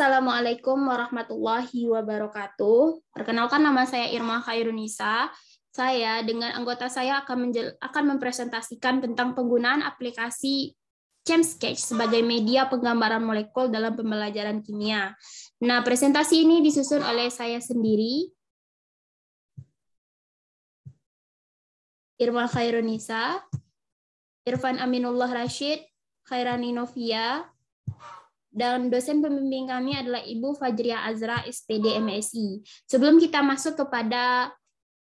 Assalamualaikum warahmatullahi wabarakatuh. Perkenalkan, nama saya Irma Khairunisa. Saya dengan anggota saya akan mempresentasikan tentang penggunaan aplikasi ChemSketch sebagai media penggambaran molekul dalam pembelajaran kimia. Nah, presentasi ini disusun oleh saya sendiri, Irma Khairunisa, Irfan Aminullah Rashid, Khairani Novia, dan dosen pembimbing kami adalah Ibu Fajriah Azra, SPD MSI. Sebelum kita masuk kepada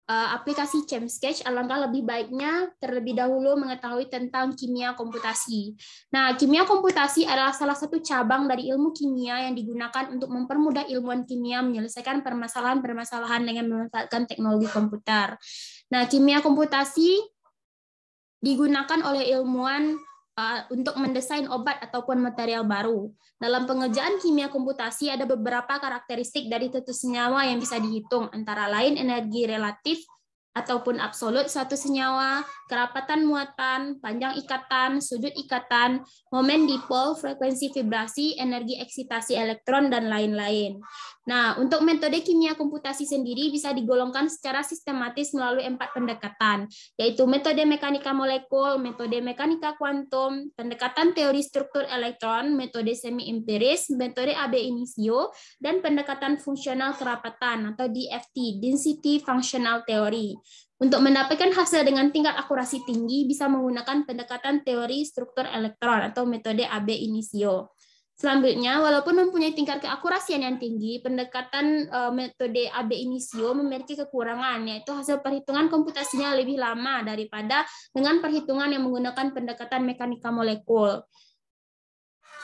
aplikasi ChemSketch, alangkah lebih baiknya terlebih dahulu mengetahui tentang kimia komputasi. Nah, kimia komputasi adalah salah satu cabang dari ilmu kimia yang digunakan untuk mempermudah ilmuwan kimia menyelesaikan permasalahan-permasalahan dengan memanfaatkan teknologi komputer. Nah, kimia komputasi digunakan oleh ilmuwan untuk mendesain obat ataupun material baru. Dalam pengerjaan kimia komputasi ada beberapa karakteristik dari suatu senyawa yang bisa dihitung, antara lain energi relatif ataupun absolut suatu senyawa, kerapatan muatan, panjang ikatan, sudut ikatan, momen dipol, frekuensi vibrasi, energi eksitasi elektron, dan lain-lain. Nah, untuk metode kimia komputasi sendiri bisa digolongkan secara sistematis melalui 4 pendekatan, yaitu metode mekanika molekul, metode mekanika kuantum, pendekatan teori struktur elektron, metode semi-empiris, metode AB initio, dan pendekatan fungsional kerapatan atau DFT, Density Functional Theory. Untuk mendapatkan hasil dengan tingkat akurasi tinggi, bisa menggunakan pendekatan teori struktur elektron atau metode AB initio. Selanjutnya, walaupun mempunyai tingkat keakurasian yang tinggi, pendekatan metode AB initio memiliki kekurangan, yaitu hasil perhitungan komputasinya lebih lama daripada dengan perhitungan yang menggunakan pendekatan mekanika molekul.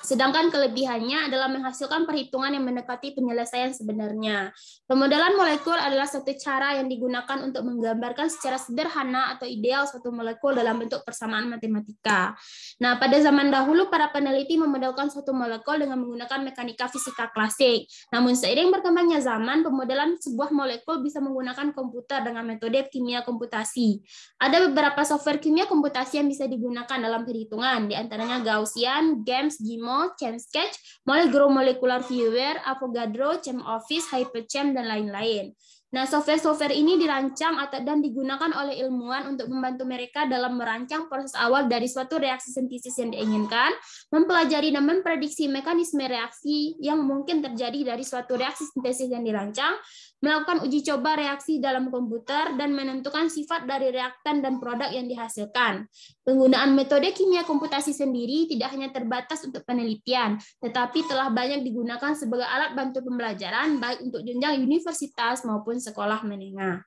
Sedangkan kelebihannya adalah menghasilkan perhitungan yang mendekati penyelesaian sebenarnya. Pemodelan molekul adalah satu cara yang digunakan untuk menggambarkan secara sederhana atau ideal suatu molekul dalam bentuk persamaan matematika. Nah, pada zaman dahulu para peneliti memodelkan suatu molekul dengan menggunakan mekanika fisika klasik. Namun seiring berkembangnya zaman, pemodelan sebuah molekul bisa menggunakan komputer dengan metode kimia komputasi. Ada beberapa software kimia komputasi yang bisa digunakan dalam perhitungan, di antaranya Gaussian, GAMS, GMOL, ChemSketch, Molecular Viewer, Avogadro, ChemOffice, HyperChem, dan lain-lain. Nah, software-software ini dirancang dan digunakan oleh ilmuwan untuk membantu mereka dalam merancang proses awal dari suatu reaksi sintesis yang diinginkan, mempelajari dan memprediksi mekanisme reaksi yang mungkin terjadi dari suatu reaksi sintesis yang dirancang, melakukan uji coba reaksi dalam komputer, dan menentukan sifat dari reaktan dan produk yang dihasilkan. Penggunaan metode kimia komputasi sendiri tidak hanya terbatas untuk penelitian, tetapi telah banyak digunakan sebagai alat bantu pembelajaran, baik untuk jenjang universitas maupun sekolah menengah.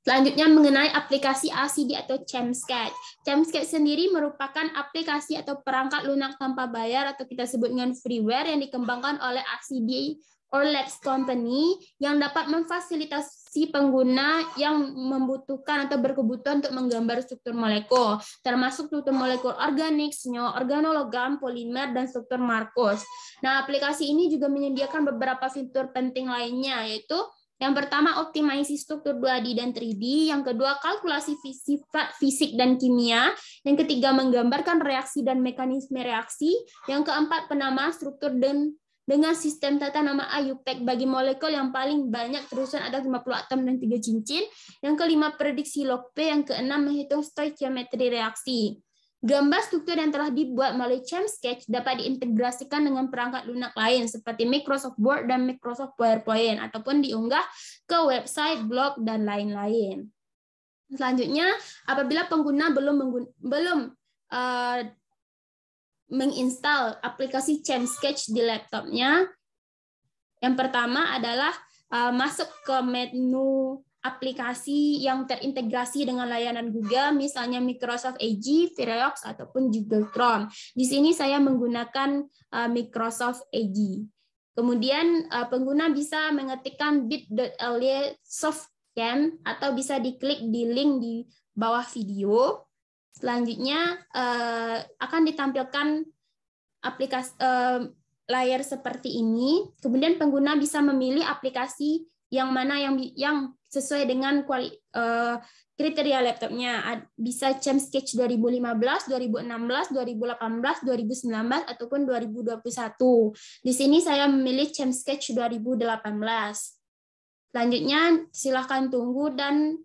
Selanjutnya mengenai aplikasi LCD atau ChemSketch. ChemSketch sendiri merupakan aplikasi atau perangkat lunak tanpa bayar atau kita sebut dengan freeware yang dikembangkan oleh LCD or Labs Company yang dapat memfasilitasi pengguna yang membutuhkan atau berkebutuhan untuk menggambar struktur molekul, termasuk struktur molekul organik, senyawa organologam, polimer, dan struktur Marcus. Nah, aplikasi ini juga menyediakan beberapa fitur penting lainnya, yaitu yang pertama, optimasi struktur 2D dan 3D. Yang kedua, kalkulasi sifat fisik dan kimia. Yang ketiga, menggambarkan reaksi dan mekanisme reaksi. Yang keempat, penamaan struktur dengan sistem tata nama IUPAC bagi molekul yang paling banyak terusan ada 50 atom dan 3 cincin. Yang kelima, prediksi log P. Yang keenam, menghitung stoikiometri reaksi. Gambar struktur yang telah dibuat melalui ChemSketch dapat diintegrasikan dengan perangkat lunak lain seperti Microsoft Word dan Microsoft PowerPoint ataupun diunggah ke website, blog, dan lain-lain. Selanjutnya, apabila pengguna belum menginstal aplikasi ChemSketch di laptopnya, yang pertama adalah masuk ke menu aplikasi yang terintegrasi dengan layanan Google, misalnya Microsoft Edge, Firefox, ataupun Google Chrome. Di sini saya menggunakan Microsoft Edge. Kemudian pengguna bisa mengetikkan bit.ly softcam atau bisa diklik di link di bawah video. Selanjutnya akan ditampilkan aplikasi layar seperti ini. Kemudian pengguna bisa memilih aplikasi yang mana yang sesuai dengan kriteria laptopnya. Bisa ChemSketch 2015, 2016, 2018, 2019, ataupun 2021. Di sini saya memilih ChemSketch 2018. Selanjutnya, silahkan tunggu dan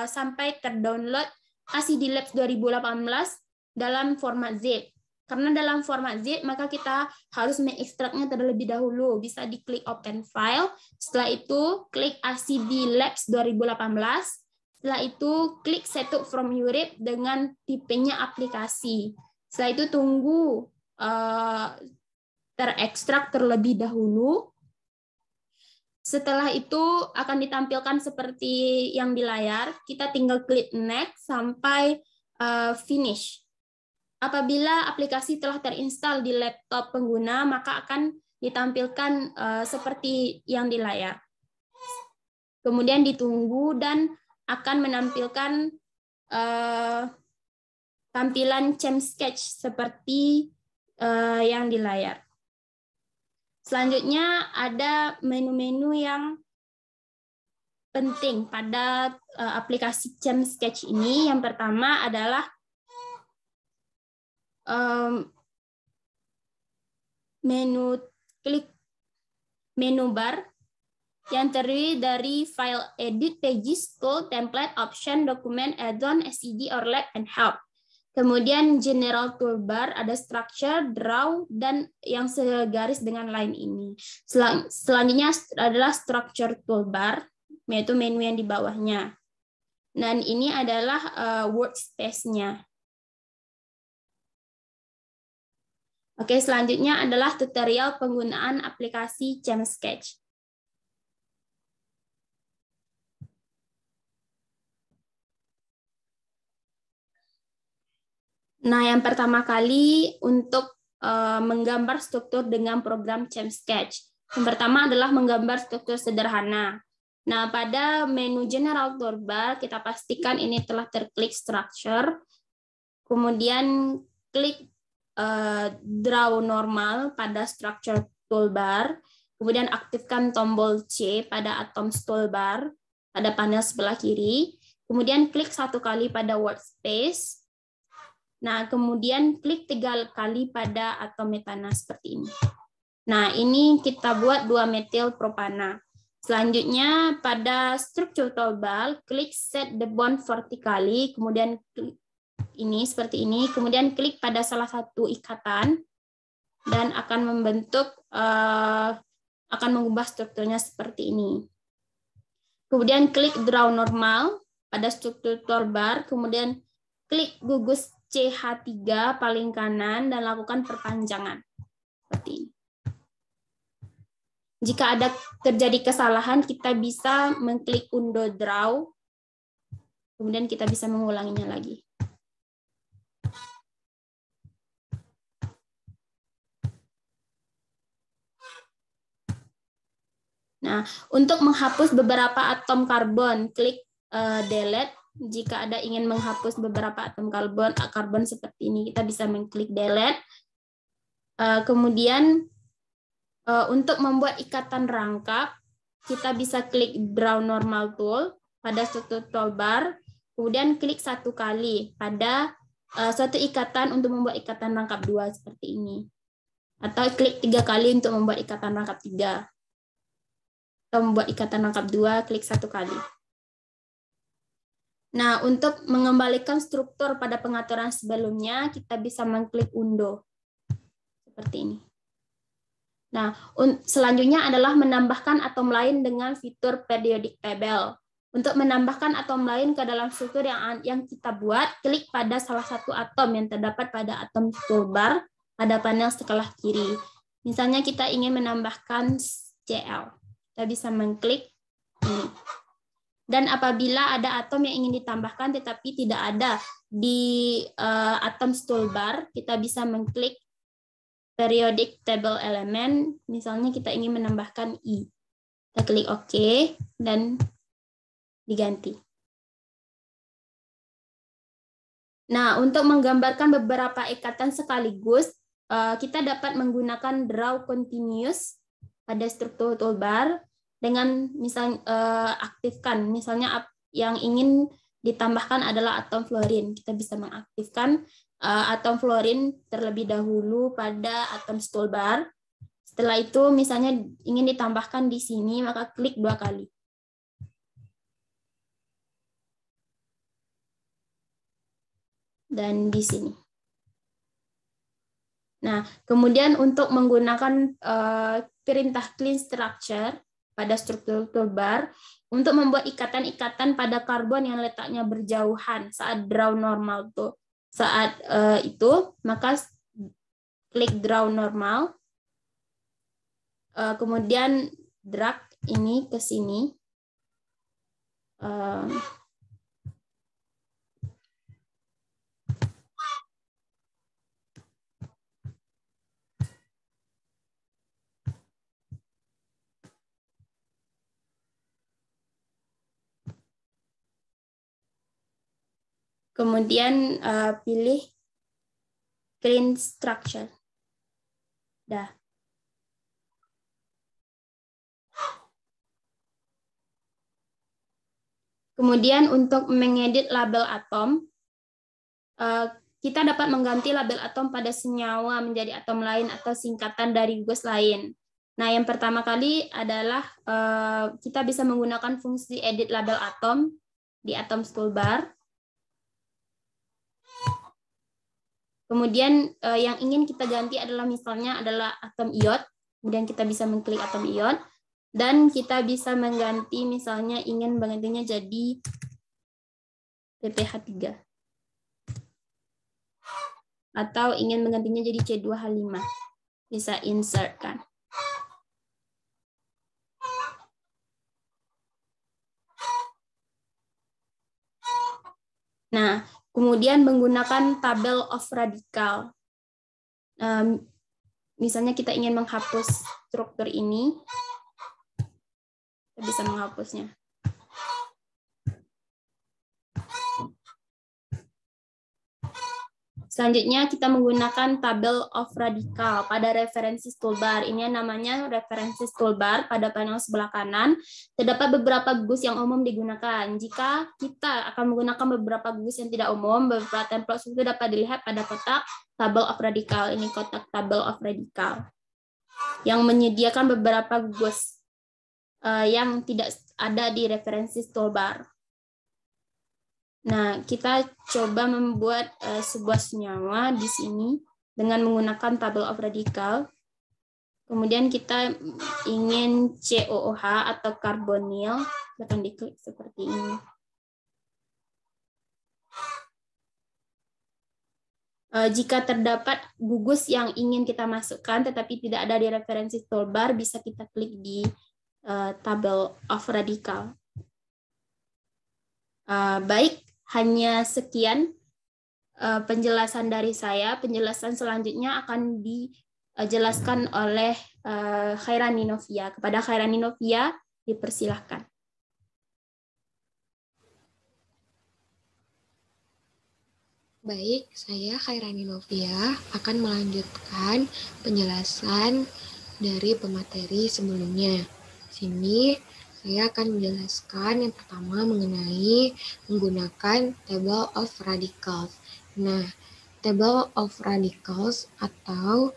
sampai terdownload ACD Labs 2018 dalam format zip. Karena dalam format zip, maka kita harus mengekstraknya terlebih dahulu. Bisa diklik Open File. Setelah itu, klik ACD Labs 2018. Setelah itu, klik Setup from Europe dengan tipenya aplikasi. Setelah itu, tunggu terekstrak terlebih dahulu. Setelah itu, akan ditampilkan seperti yang di layar. Kita tinggal klik Next sampai finish. Apabila aplikasi telah terinstall di laptop pengguna, maka akan ditampilkan seperti yang di layar. Kemudian ditunggu dan akan menampilkan tampilan ChemSketch seperti yang di layar. Selanjutnya ada menu-menu yang penting pada aplikasi ChemSketch ini. Yang pertama adalah klik menu bar yang terdiri dari file edit, pages, tool, template, option, document, add-on, SED, or lab, and help. Kemudian general toolbar, ada structure, draw, dan yang segaris dengan line ini. Selanjutnya adalah structure toolbar, yaitu menu yang di bawahnya. Dan ini adalah workspace-nya. Oke, selanjutnya adalah tutorial penggunaan aplikasi ChemSketch. Nah, yang pertama kali untuk menggambar struktur dengan program ChemSketch. Yang pertama adalah menggambar struktur sederhana. Nah, pada menu General Toolbar, kita pastikan ini telah terklik Structure. Kemudian klik Draw Normal pada Structure Toolbar. Kemudian aktifkan tombol C pada Atoms Toolbar pada panel sebelah kiri. Kemudian klik satu kali pada Workspace. Nah, kemudian klik 3 kali pada atom metana seperti ini. Nah, ini kita buat 2-metil propana. Selanjutnya, pada structure toolbar, klik set the bond vertically, kemudian klik ini seperti ini, kemudian klik pada salah satu ikatan, dan akan membentuk, akan mengubah strukturnya seperti ini. Kemudian klik draw normal pada struktur toolbar, kemudian klik gugus CH3 paling kanan dan lakukan perpanjangan. Seperti ini. Jika ada terjadi kesalahan, kita bisa mengklik undo draw, kemudian kita bisa mengulanginya lagi. Nah, untuk menghapus beberapa atom karbon, klik delete. Jika ada ingin menghapus beberapa atom karbon seperti ini, kita bisa mengklik delete. Kemudian untuk membuat ikatan rangkap, kita bisa klik draw normal tool pada struktur toolbar, kemudian klik 1 kali pada suatu ikatan untuk membuat ikatan rangkap 2 seperti ini. Atau klik 3 kali untuk membuat ikatan rangkap 3. Atau membuat ikatan rangkap 2, klik 1 kali. Nah, untuk mengembalikan struktur pada pengaturan sebelumnya, kita bisa mengklik undo. Seperti ini. Nah, selanjutnya adalah menambahkan atom lain dengan fitur periodic table. Untuk menambahkan atom lain ke dalam struktur yang kita buat, klik pada salah satu atom yang terdapat pada atom toolbar pada panel sebelah kiri. Misalnya kita ingin menambahkan Cl. Kita bisa mengklik ini. Dan apabila ada atom yang ingin ditambahkan tetapi tidak ada di atom toolbar, kita bisa mengklik periodic table element, misalnya kita ingin menambahkan I. Kita klik OK dan diganti. Nah, untuk menggambarkan beberapa ikatan sekaligus, kita dapat menggunakan draw continuous pada struktur toolbar dengan misalnya aktifkan, misalnya yang ingin ditambahkan adalah atom fluorin. Kita bisa mengaktifkan atom fluorin terlebih dahulu pada atom stolbar. Setelah itu misalnya ingin ditambahkan di sini, maka klik 2 kali. Dan di sini. Nah, kemudian untuk menggunakan perintah clean structure pada struktur toolbar untuk membuat ikatan-ikatan pada karbon yang letaknya berjauhan saat draw normal tuh. Saat itu, maka klik draw normal. Kemudian drag ini ke sini. Kemudian pilih clean structure. Dah. Kemudian untuk mengedit label atom, kita dapat mengganti label atom pada senyawa menjadi atom lain atau singkatan dari gugus lain. Nah, yang pertama kali adalah kita bisa menggunakan fungsi edit label atom di atom toolbar. Kemudian yang ingin kita ganti adalah misalnya adalah atom iod. Kemudian kita bisa mengklik atom iod. Dan kita bisa mengganti misalnya ingin menggantinya jadi PPH3. Atau ingin menggantinya jadi C2H5. Bisa insert kan. Nah, kemudian menggunakan tabel of radical. Misalnya kita ingin menghapus struktur ini, kita bisa menghapusnya. Selanjutnya kita menggunakan tabel of radical pada referensi toolbar. Ini namanya referensi toolbar pada panel sebelah kanan. Terdapat beberapa gugus yang umum digunakan. Jika kita akan menggunakan beberapa gugus yang tidak umum, beberapa template itu dapat dilihat pada kotak tabel of radical. Ini kotak tabel of radical yang menyediakan beberapa gugus yang tidak ada di referensi toolbar. Nah, kita coba membuat sebuah senyawa di sini dengan menggunakan tabel of radical. Kemudian kita ingin COOH atau karbonil, akan diklik seperti ini. Jika terdapat gugus yang ingin kita masukkan tetapi tidak ada di referensi toolbar, bisa kita klik di tabel of radical. Baik. Hanya sekian penjelasan dari saya. Penjelasan selanjutnya akan dijelaskan oleh Khairani Novia. Kepada Khairani Novia, dipersilahkan. Baik, saya Khairani Novia akan melanjutkan penjelasan dari pemateri sebelumnya. Sini saya akan menjelaskan yang pertama mengenai menggunakan table of radicals. Nah, table of radicals atau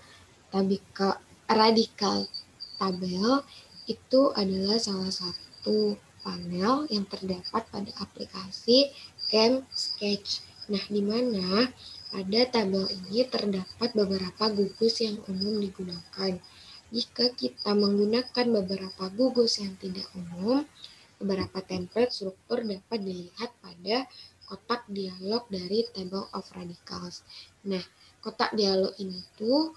radikal tabel itu adalah salah satu panel yang terdapat pada aplikasi ChemSketch. Nah, di mana pada tabel ini terdapat beberapa gugus yang umum digunakan. Jika kita menggunakan beberapa gugus yang tidak umum, beberapa template struktur dapat dilihat pada kotak dialog dari table of radicals. Nah, kotak dialog ini tuh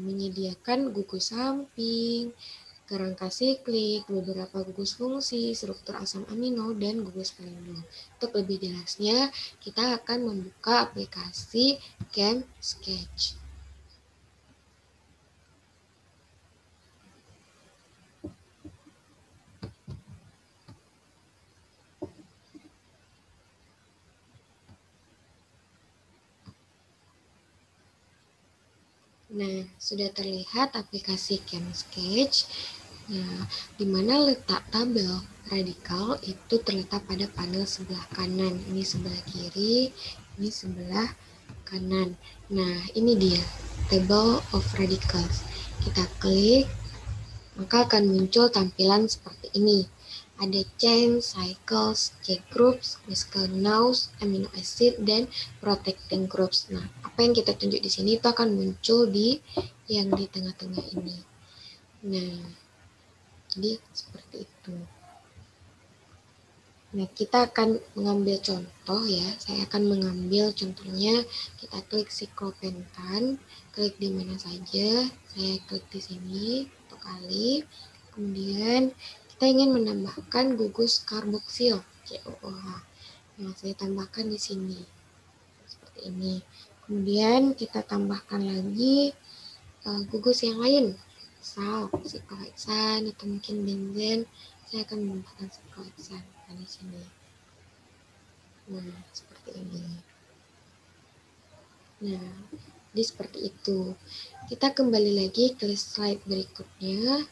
menyediakan gugus samping, kerangka siklik, beberapa gugus fungsi, struktur asam amino, dan gugus pelindung. Untuk lebih jelasnya, kita akan membuka aplikasi ChemSketch. Nah, sudah terlihat aplikasi ChemSketch. Nah, di mana letak tabel radikal itu terletak pada panel sebelah kanan. Ini sebelah kiri, ini sebelah kanan. Nah, ini dia table of radicals. Kita klik, maka akan muncul tampilan seperti ini. Ada chain, cycles, J groups, miscellaneous, amino acid, dan protecting groups. Nah, apa yang kita tunjuk di sini itu akan muncul di yang di tengah-tengah ini. Nah, jadi seperti itu. Nah, kita akan mengambil contoh ya. Saya akan mengambil contohnya. Kita klik siklopentan, klik di mana saja. Saya klik di sini satu kali. Kemudian kita ingin menambahkan gugus karboksil COOH. Nah, saya tambahkan di sini seperti ini. Kemudian kita tambahkan lagi gugus yang lain, sal, sikloheksan, atau mungkin benzen. Saya akan menambahkan sikloheksan di sini. Nah, seperti ini. Nah, jadi seperti itu. Kita kembali lagi ke slide berikutnya.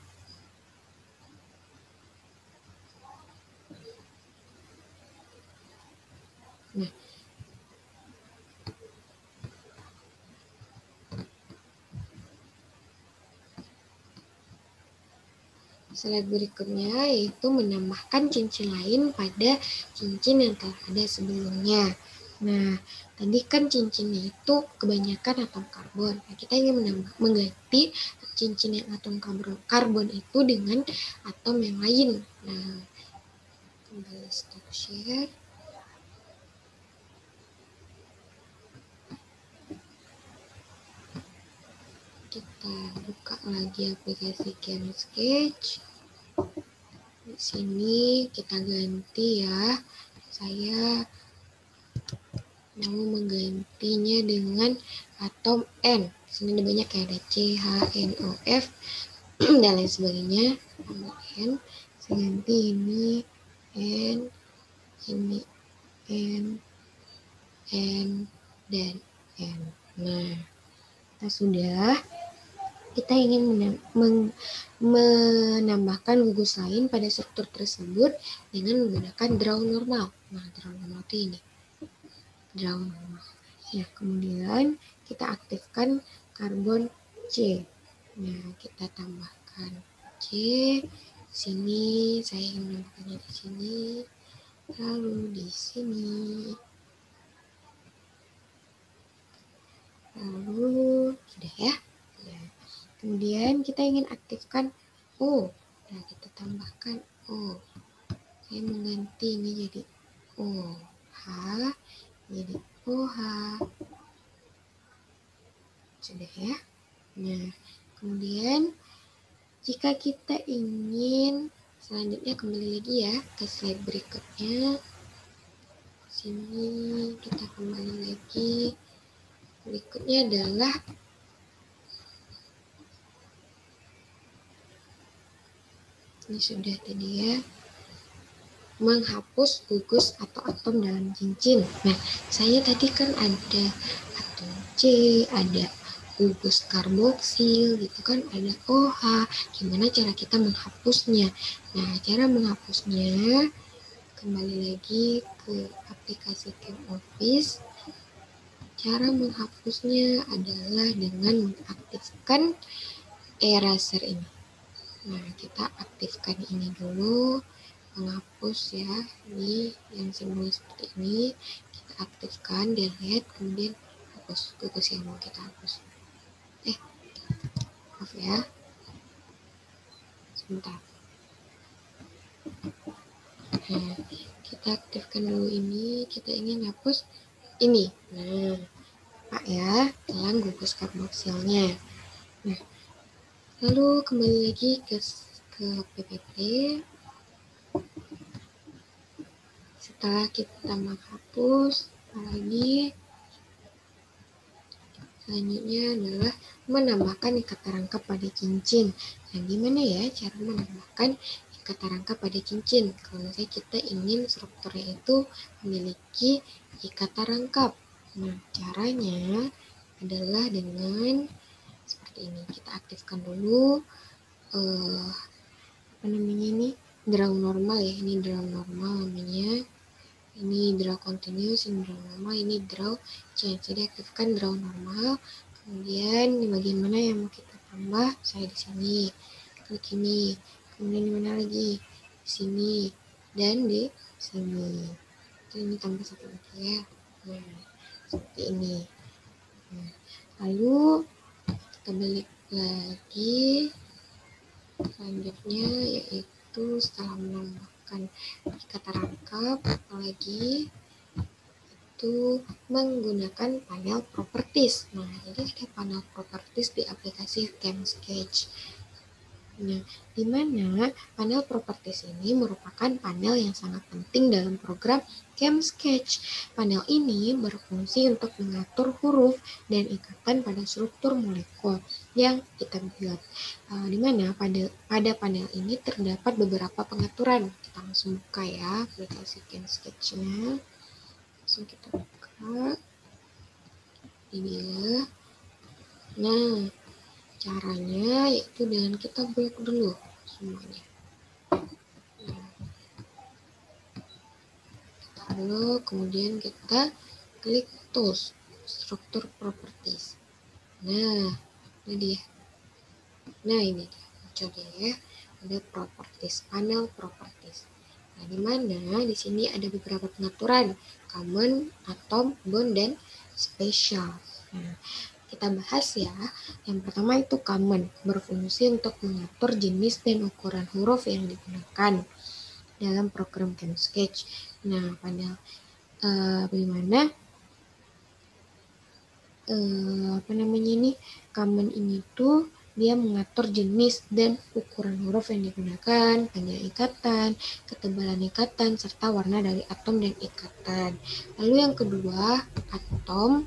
Nah, slide berikutnya yaitu menambahkan cincin lain pada cincin yang telah ada sebelumnya. Nah, tadi kan cincinnya itu kebanyakan atom karbon. Nah, kita ingin mengganti cincin yang atom karbon itu dengan atom yang lain. Nah, kembali stop share. Kita buka lagi aplikasi ChemSketch. Di sini kita ganti ya. Saya mau menggantinya dengan atom N. Di sini ada banyak ya, ada C, H, N, O, F dan lain sebagainya. N, saya ganti ini N, ini N, dan N. Nah, kita sudah. Kita ingin menambahkan gugus lain pada struktur tersebut dengan menggunakan draw normal. Nah, draw normal itu ini. Draw normal. Ya, kemudian kita aktifkan karbon C. Nah, kita tambahkan C. Sini saya ingin menambahkannya di sini. Lalu di sini. Lalu sudah ya. Ya. Kemudian kita ingin aktifkan O. Nah, kita tambahkan O. Saya mengganti ini jadi O. H jadi OH. Sudah ya. Nah, kemudian jika kita ingin selanjutnya kembali lagi ya ke slide berikutnya. Sini kita kembali lagi. Berikutnya adalah ini sudah tadi ya, menghapus gugus atau atom dalam cincin. Nah, saya tadi kan ada atom C, ada gugus karboksil gitu kan, ada OH. Gimana cara kita menghapusnya? Nah, cara menghapusnya kembali lagi ke aplikasi ChemOffice. Cara menghapusnya adalah dengan mengaktifkan eraser ini. Nah, kita aktifkan ini dulu, menghapus ya, ini yang simbol seperti ini, kita aktifkan, delete, kemudian hapus gugus yang mau kita hapus. Maaf ya, sebentar. Nah, kita aktifkan dulu ini, kita ingin hapus ini. Nah, Pak ya, telan gugus karboksilnya. Nah, lalu kembali lagi ke PPT. Setelah kita menghapus, lagi selanjutnya adalah menambahkan ikatan rangkap pada cincin. Nah, gimana ya cara menambahkan ikatan rangkap pada cincin? Kalau misalnya kita ingin strukturnya itu memiliki ikatan rangkap. Nah, caranya adalah dengan seperti ini. Kita aktifkan dulu ini draw normal ya, ini draw normal namanya, ini draw continuous, ini draw normal, ini draw change. Jadi aktifkan draw normal. Kemudian di bagian mana yang mau kita tambah? Saya di sini, klik ini. Kemudian di mana lagi? Di sini dan di sini. Ini tambah satu lagi ya. Nah, seperti ini. Nah, lalu kita balik lagi. Selanjutnya yaitu setelah menambahkan kata rangkap, apalagi itu menggunakan panel properties. Nah, jadi ada panel properties di aplikasi Camsketch. Nah, di mana panel properties ini merupakan panel yang sangat penting dalam program Camsketch. Panel ini berfungsi untuk mengatur huruf dan ikatan pada struktur molekul yang kita buat. Di mana pada panel ini terdapat beberapa pengaturan. Kita langsung buka ya aplikasi Camsketch-nya. Langsung kita buka. Ini dia. Nah, caranya yaitu dengan kita blok dulu semuanya. Lalu kemudian kita klik tools, struktur properties. Nah, ini dia. Nah, ini dia. Coba ya. Ada properties, panel properties. Nah, di mana di sini ada beberapa pengaturan, common, atom, bond, dan special. Nah, kita bahas ya. Yang pertama itu common, berfungsi untuk mengatur jenis dan ukuran huruf yang digunakan dalam program Camsketch. Nah, pada bagaimana common ini tuh dia mengatur jenis dan ukuran huruf yang digunakan, panjang ikatan, ketebalan ikatan, serta warna dari atom dan ikatan. Lalu yang kedua, atom.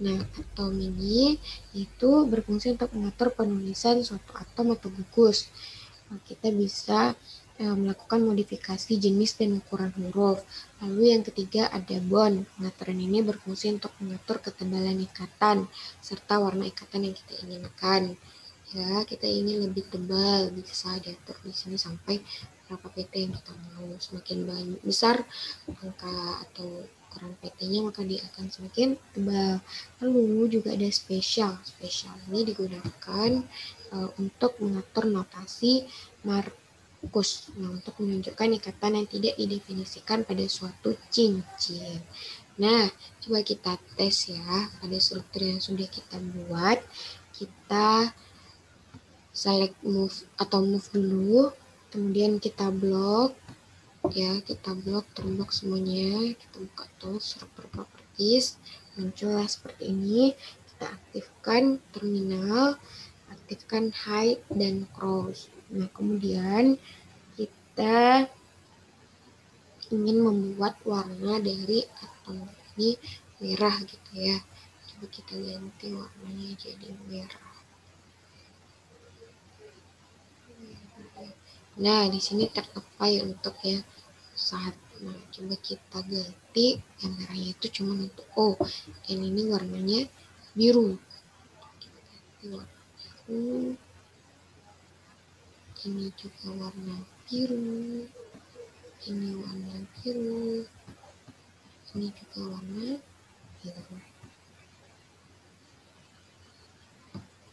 Nah, atom ini itu berfungsi untuk mengatur penulisan suatu atom atau gugus. Nah, kita bisa melakukan modifikasi jenis dan ukuran huruf. Lalu yang ketiga ada bond. Pengaturan ini berfungsi untuk mengatur ketebalan ikatan serta warna ikatan yang kita inginkan. Ya, kita ingin lebih tebal, bisa diatur di sini sampai berapa PT yang kita mau. Semakin besar angka atau ukuran PT-nya maka dia akan semakin tebal. Lalu juga ada spesial. Spesial ini digunakan untuk mengatur notasi markus. Nah, untuk menunjukkan ikatan yang tidak didefinisikan pada suatu cincin. Nah, coba kita tes ya pada struktur yang sudah kita buat. Kita select move atau move dulu, kemudian kita blok ya, kita blok terblok semuanya, kita buka tools struktur properties, muncullah seperti ini. Kita aktifkan terminal, aktifkan hide dan cross. Nah, kemudian kita ingin membuat warna dari atom ini merah gitu ya. Coba kita ganti warnanya jadi merah. Nah, di sini tercapai untuk ya saat. Nah, coba kita ganti yang merahnya itu cuma untuk dan ini warnanya biru. Kita ganti warna biru. Ini juga warna biru. Ini warna biru. Ini juga warna biru.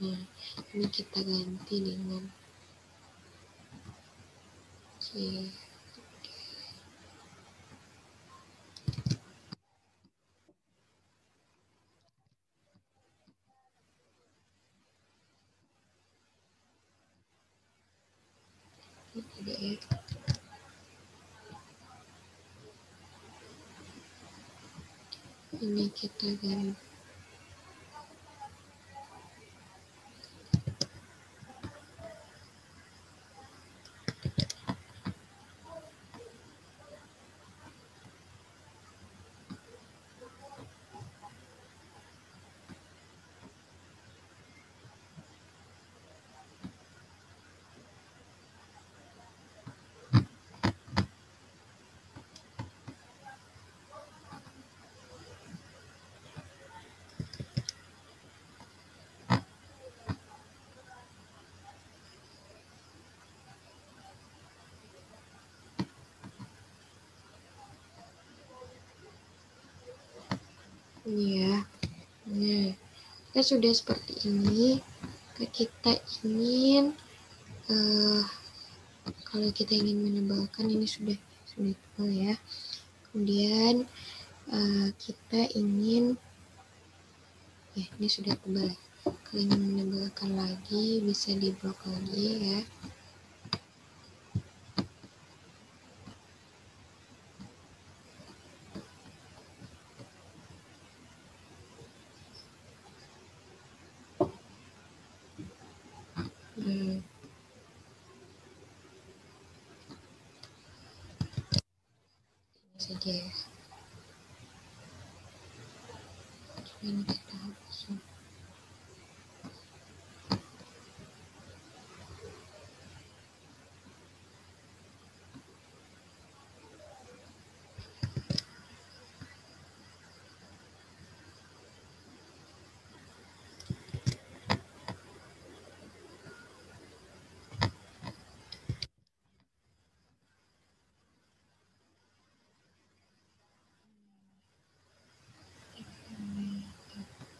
Nah, ini kita ganti dengan C. Tidak ya. Ini kita ganti. Ini ya. Nah, kita sudah seperti ini. Kita ingin kalau kita ingin menebalkan, ini sudah tebal ya. Kemudian kita ingin ini sudah tebal. Kalau ingin menebalkan lagi, bisa di blok lagi ya. Ini saja ya. Ini kita hapus.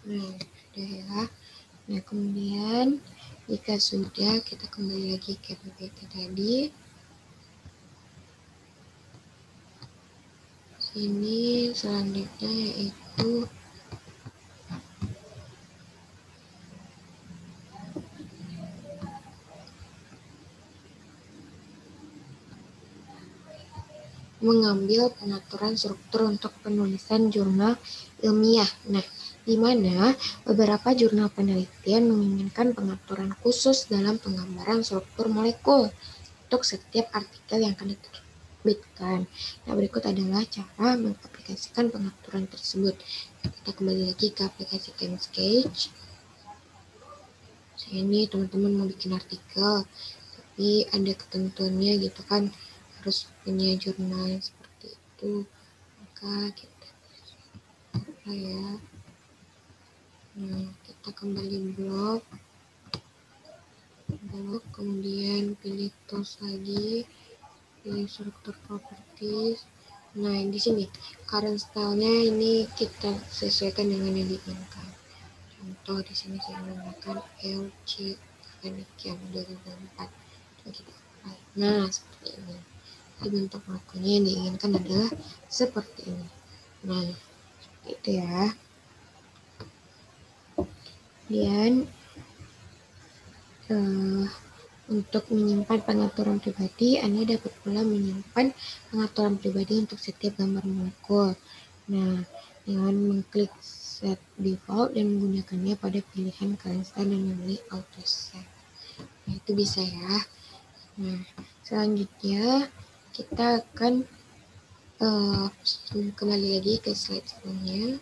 Nah, sudah ya. Nah, kemudian jika sudah, kita kembali lagi ke PPT tadi. Sini selanjutnya yaitu mengambil pengaturan struktur untuk penulisan jurnal ilmiah. Nah, di mana beberapa jurnal penelitian menginginkan pengaturan khusus dalam penggambaran struktur molekul untuk setiap artikel yang akan diterbitkan. Nah, berikut adalah cara mengaplikasikan pengaturan tersebut. Kita kembali lagi ke aplikasi ChemSketch. Ini teman-teman mau bikin artikel, tapi ada ketentuannya gitu kan, harus punya jurnal yang seperti itu. Maka kita apa ya. Nah, kita kembali blok, kemudian pilih tools lagi, pilih struktur properties. Nah, di sini current style-nya ini kita sesuaikan dengan yang diinginkan. Contoh di sini saya menggunakan LC demikian 2004. Nah, seperti ini. Jadi bentuk logonya yang diinginkan adalah seperti ini. Nah, seperti itu ya. Kemudian untuk menyimpan pengaturan pribadi, Anda dapat pula menyimpan pengaturan pribadi untuk setiap gambar molekul. Nah, dengan mengklik set default dan menggunakannya pada pilihan current style dan memilih auto save. Nah, itu bisa ya. Nah, selanjutnya kita akan kembali lagi ke slide sebelumnya.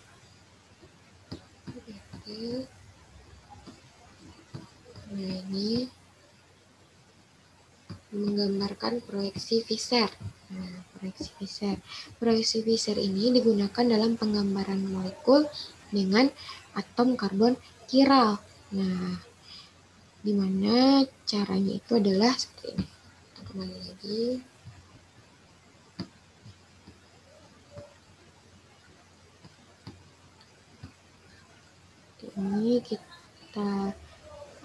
Nah, ini menggambarkan proyeksi Fisher. Nah, proyeksi Fisher ini digunakan dalam penggambaran molekul dengan atom karbon chiral. Nah, dimana caranya itu adalah seperti ini. Kita kembali lagi. Ini kita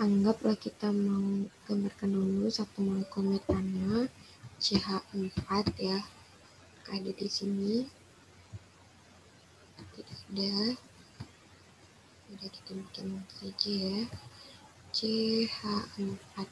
anggaplah kita mau gambarkan dulu satu molekul metana CH4 ya, ada di sini. Tidak ada, udah kita bikin saja ya, CH4.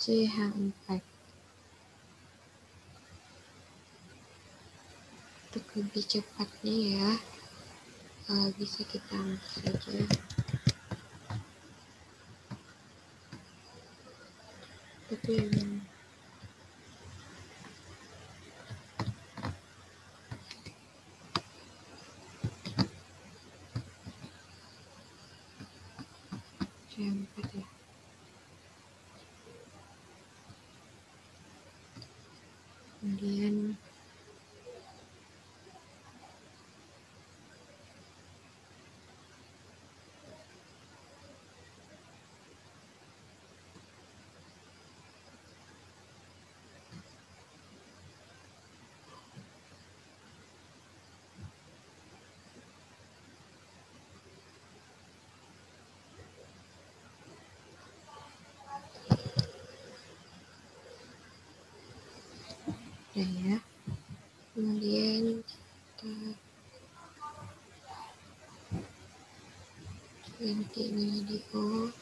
CH4. Untuk lebih cepatnya ya, bisa kita ambil saja. Tapi CH4 ya. Kemudian udah ya. Kemudian kita ganti ini jadi O.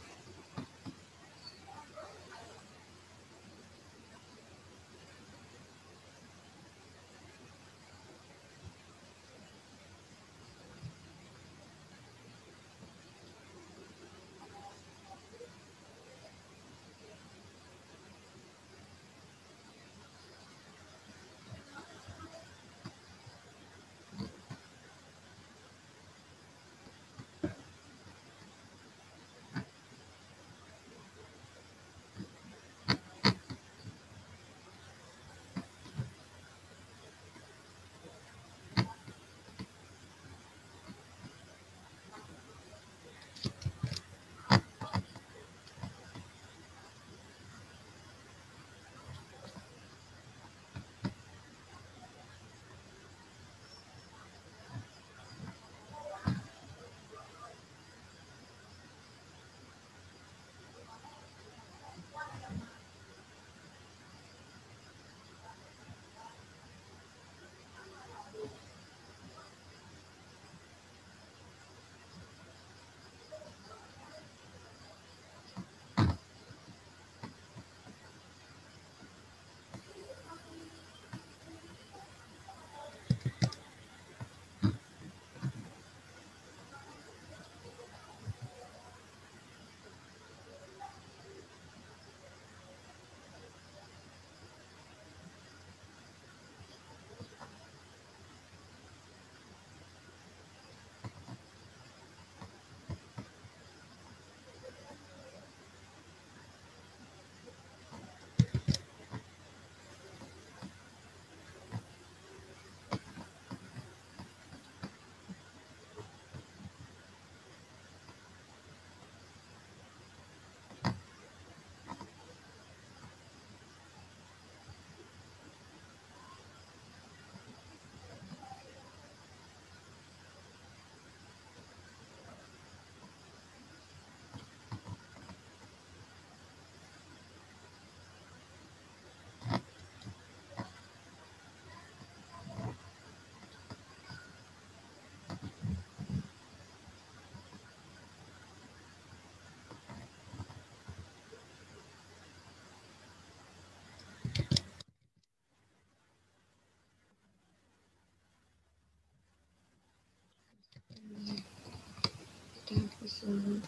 Kita hapus dulu.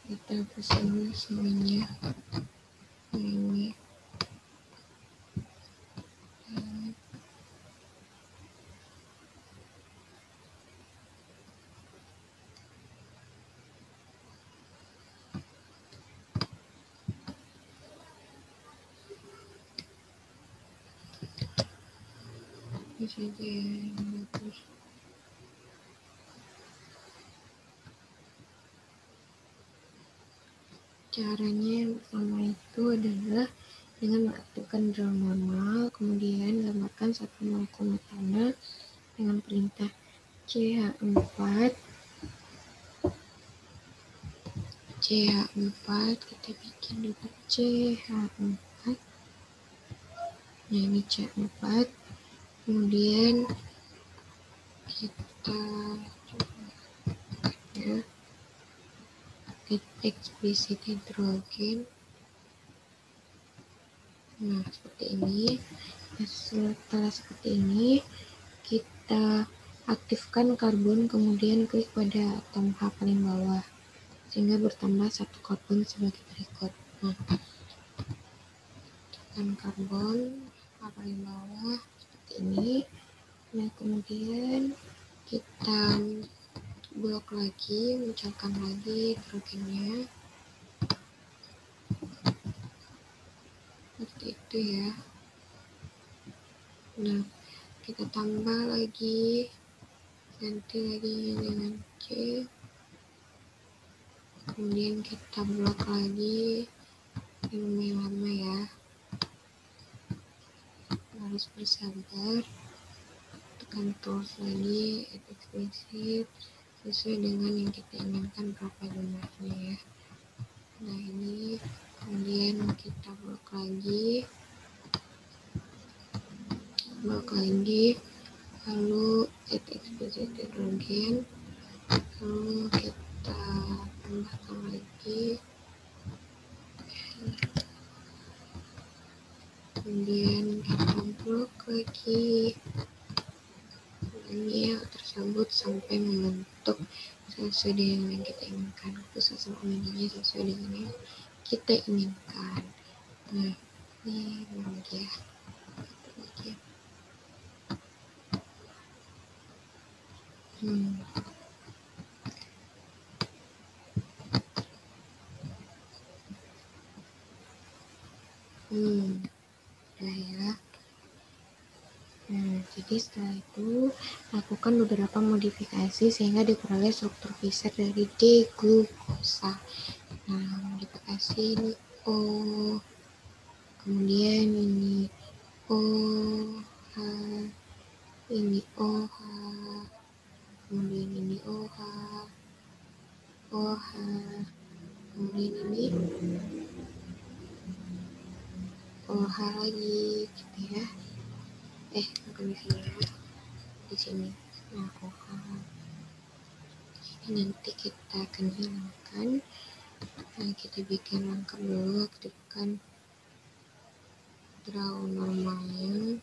Kita hapus dulu semuanya. Ini saja yang bagus. Caranya yang pertama itu adalah dengan mengaktifkan draw normal, kemudian gambarkan satu molekul metana dengan perintah CH4. Kita bikin dulu CH4. Nah, ini CH4. Kemudian kita coba ya, eksplisit hidrogen. Nah, seperti ini. Setelah seperti ini, kita aktifkan karbon, kemudian klik pada atom H paling bawah, sehingga bertambah satu karbon sebagai berikut. Nah, aktifkan karbon H paling bawah seperti ini. Nah, kemudian kita blok lagi, munculkan lagi hidrogennya. Seperti itu ya. Nah, kita tambah lagi, ganti lagi dengan C, kemudian kita blok lagi. Ini lumayan lama ya, harus bersabar. Tekan terus lagi, eksplisit sesuai dengan yang kita inginkan berapa jumlahnya ya. Nah ini kemudian kita blok lagi, lalu add explicit login, lalu kita tambahkan lagi, kemudian kita blok lagi email tersebut sampai membentuk sesuai dengan yang kita inginkan, pusat sama ininya sesuai dengan yang kita inginkan. Nah ini lagi ya, udah ya. Nah, jadi setelah itu lakukan beberapa modifikasi sehingga diperoleh struktur Fischer dari D-glukosa. Nah, modifikasi ini O, kemudian ini OH, ini OH, kemudian ini OH, OH, kemudian ini OH lagi, gitu ya. Bukan di sini ya, di sini. Nah, OH. Ini nanti kita akan hilangkan. Nah, kita bikin lengkap dulu, aktifkan draw normalnya.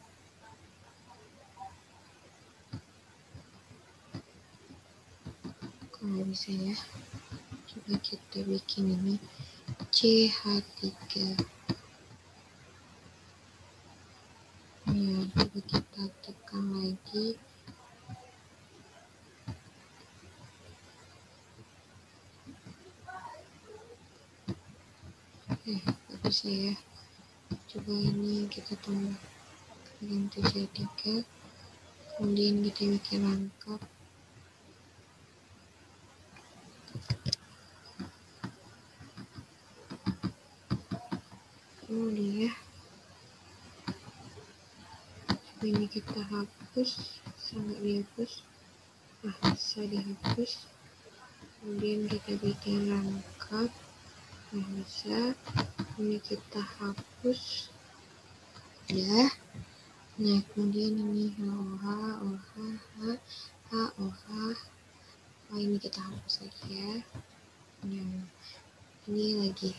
Kalau bisa ya, coba kita bikin ini CH3. Ya, coba kita tekan lagi. Gak bisa ya. Coba ini kita tambah ganti CH3, kemudian kita bikin lengkap. Kemudian ya, ini kita hapus, sangat dihapus, bisa dihapus, kemudian kita bikin lengkap. Nah, bisa, ini kita hapus ya. Nah, kemudian ini OH, ini kita hapus lagi ya. Nah, ini lagi,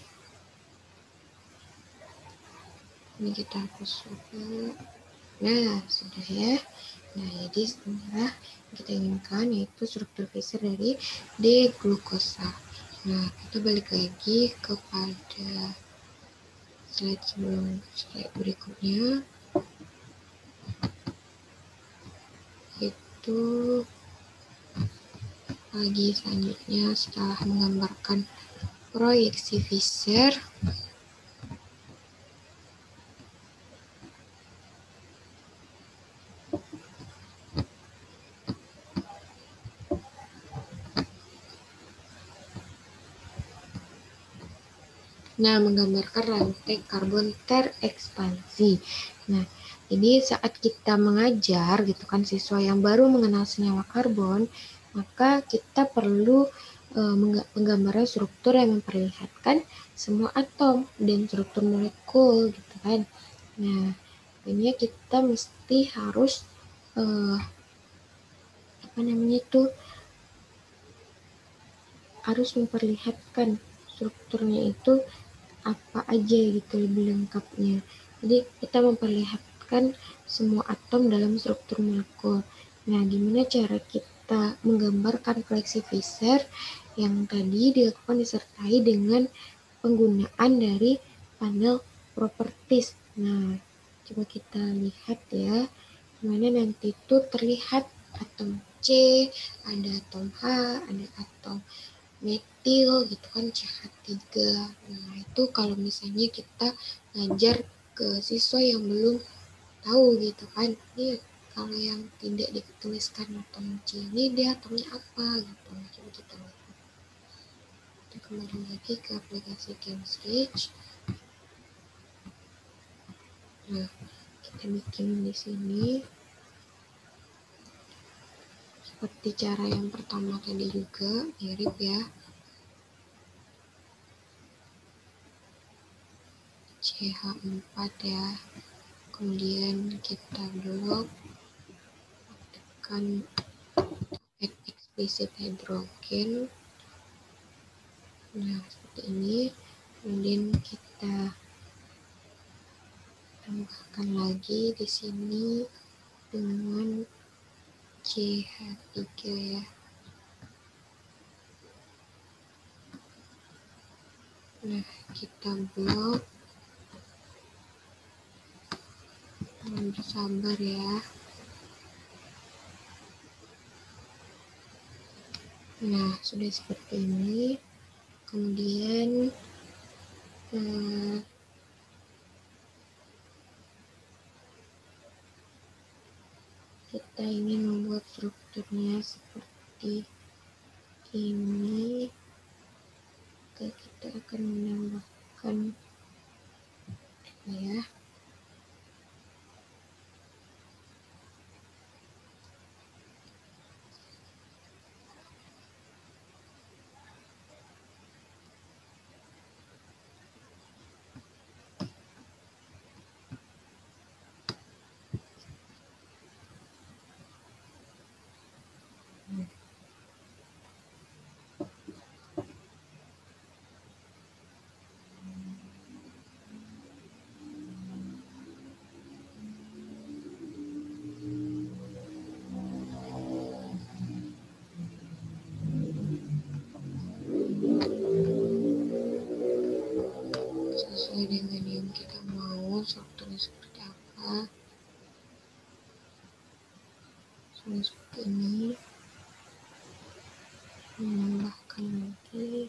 ini kita hapus juga. Nah, sudah ya. Nah, jadi inilah kita inginkan, yaitu struktur Fischer dari D-glukosa. Nah, kita balik lagi kepada slide berikutnya, itu lagi selanjutnya setelah menggambarkan proyeksi Fischer. Nah, menggambarkan rantai karbon terekspansi. Nah, jadi saat kita mengajar gitu kan siswa yang baru mengenal senyawa karbon, maka kita perlu menggambarkan struktur yang memperlihatkan semua atom dan struktur molekul gitu kan. Nah, ini kita mesti harus harus memperlihatkan strukturnya itu apa aja gitu lebih lengkapnya. Jadi kita memperlihatkan semua atom dalam struktur molekul. Nah, gimana cara kita menggambarkan koleksi Fischer yang tadi dilakukan disertai dengan penggunaan dari panel properties. Nah, coba kita lihat ya, gimana nanti itu terlihat atom C, ada atom H, ada atom metil gitu kan, CH3. Nah, itu kalau misalnya kita ngajar ke siswa yang belum tahu gitu kan, ini kalau yang tidak dituliskan atom C ini dia atomnya apa gitu. Nah, coba kita lihat. Kita kembali lagi ke aplikasi ChemSketch. Nah, kita bikin di sini seperti cara yang pertama tadi juga, mirip ya. CH4 ya. Kemudian kita blok, aktifkan explicit hidrogen. Nah, seperti ini. Kemudian kita tambahkan lagi di sini dengan CH3 ya. Nah, kita blok. Bersabar ya. Nah, sudah seperti ini. Kemudian kita ingin membuat strukturnya seperti ini. Kita akan menambahkan ya. Sesuai dengan yang kita mau, strukturnya seperti apa. Sudah seperti ini. Menambahkan lagi.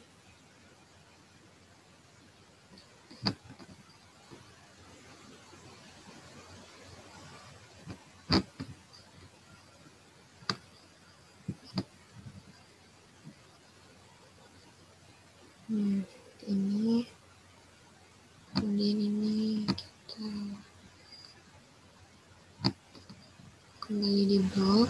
Seperti ini. Kemudian ini kita kembali di blok.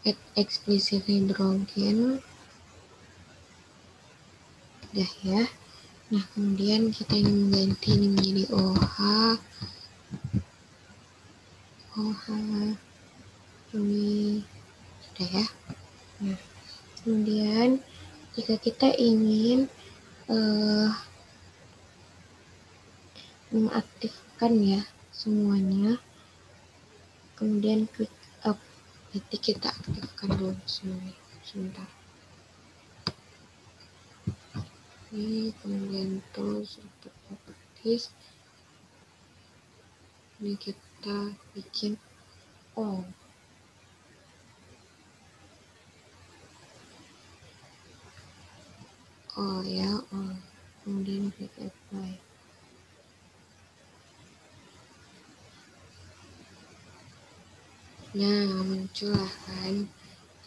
Add explicit hidrogen. Udah ya. Nah, kemudian kita ingin mengganti ini menjadi OH. Ini sudah ya. Nah, kemudian jika kita ingin mengaktifkan ya semuanya, kemudian klik up. Nanti kita aktifkan dulu semuanya sebentar. Ini kemudian tools untuk properties. Ini kita bikin all. All ya, all. Kemudian klik apply. Nah, muncullah kan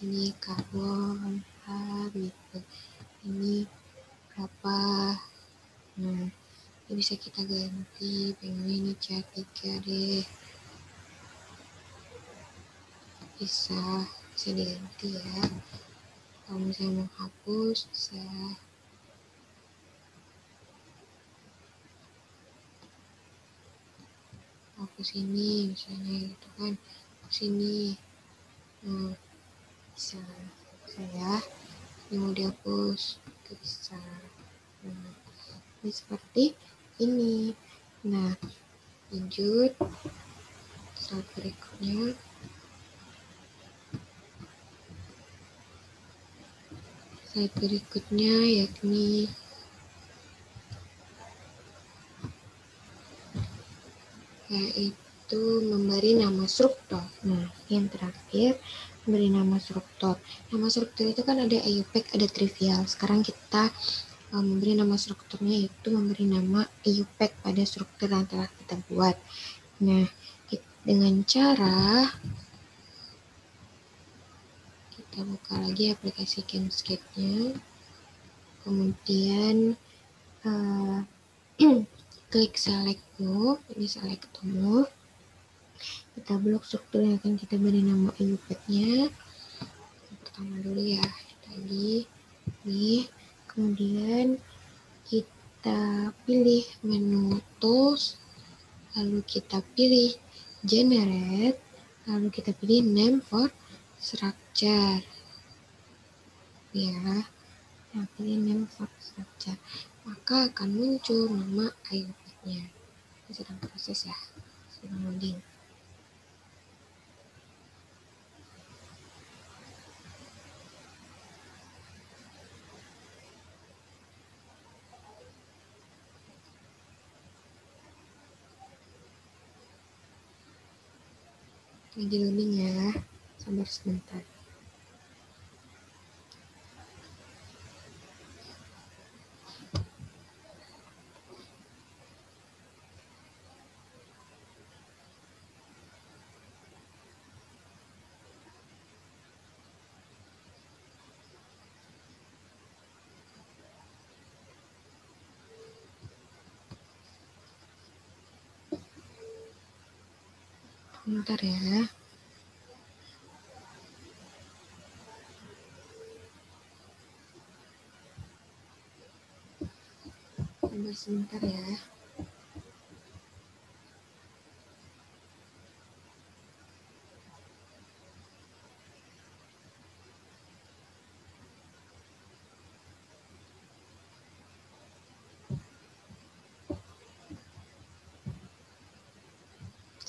ini karbon gitu. Ini berapa? Nah, ini bisa kita ganti. Pengen ini CH3 deh. Bisa diganti ya. Kalau misalnya mau hapus bisa. Hapus ini misalnya gitu kan. Sini. Nah, bisa ya. Ini mau dihapus bisa. Nah, ini seperti ini. Nah, lanjut slide berikutnya. Slide berikutnya yakni yaitu memberi nama struktur. Nah, yang terakhir memberi nama struktur. Nama struktur itu kan ada EUPAC, ada trivial. Sekarang kita memberi nama strukturnya yaitu memberi nama EUPAC pada struktur yang telah kita buat. Nah, dengan cara kita buka lagi aplikasi ChemSketch-nya, kemudian klik select move, ini select move. kita blok struktur yang akan kita beri nama IUPAC-nya. Yang pertama dulu ya, tadi nih. Kemudian kita pilih menu tools, lalu kita pilih generate, lalu kita pilih name for structure. Ya, nah, pilih name for structure. Maka akan muncul nama IUPAC-nya. Ini sedang proses ya, sedang loading. Lagi loading ya, sabar sebentar. Bentar ya. Sabar sebentar ya.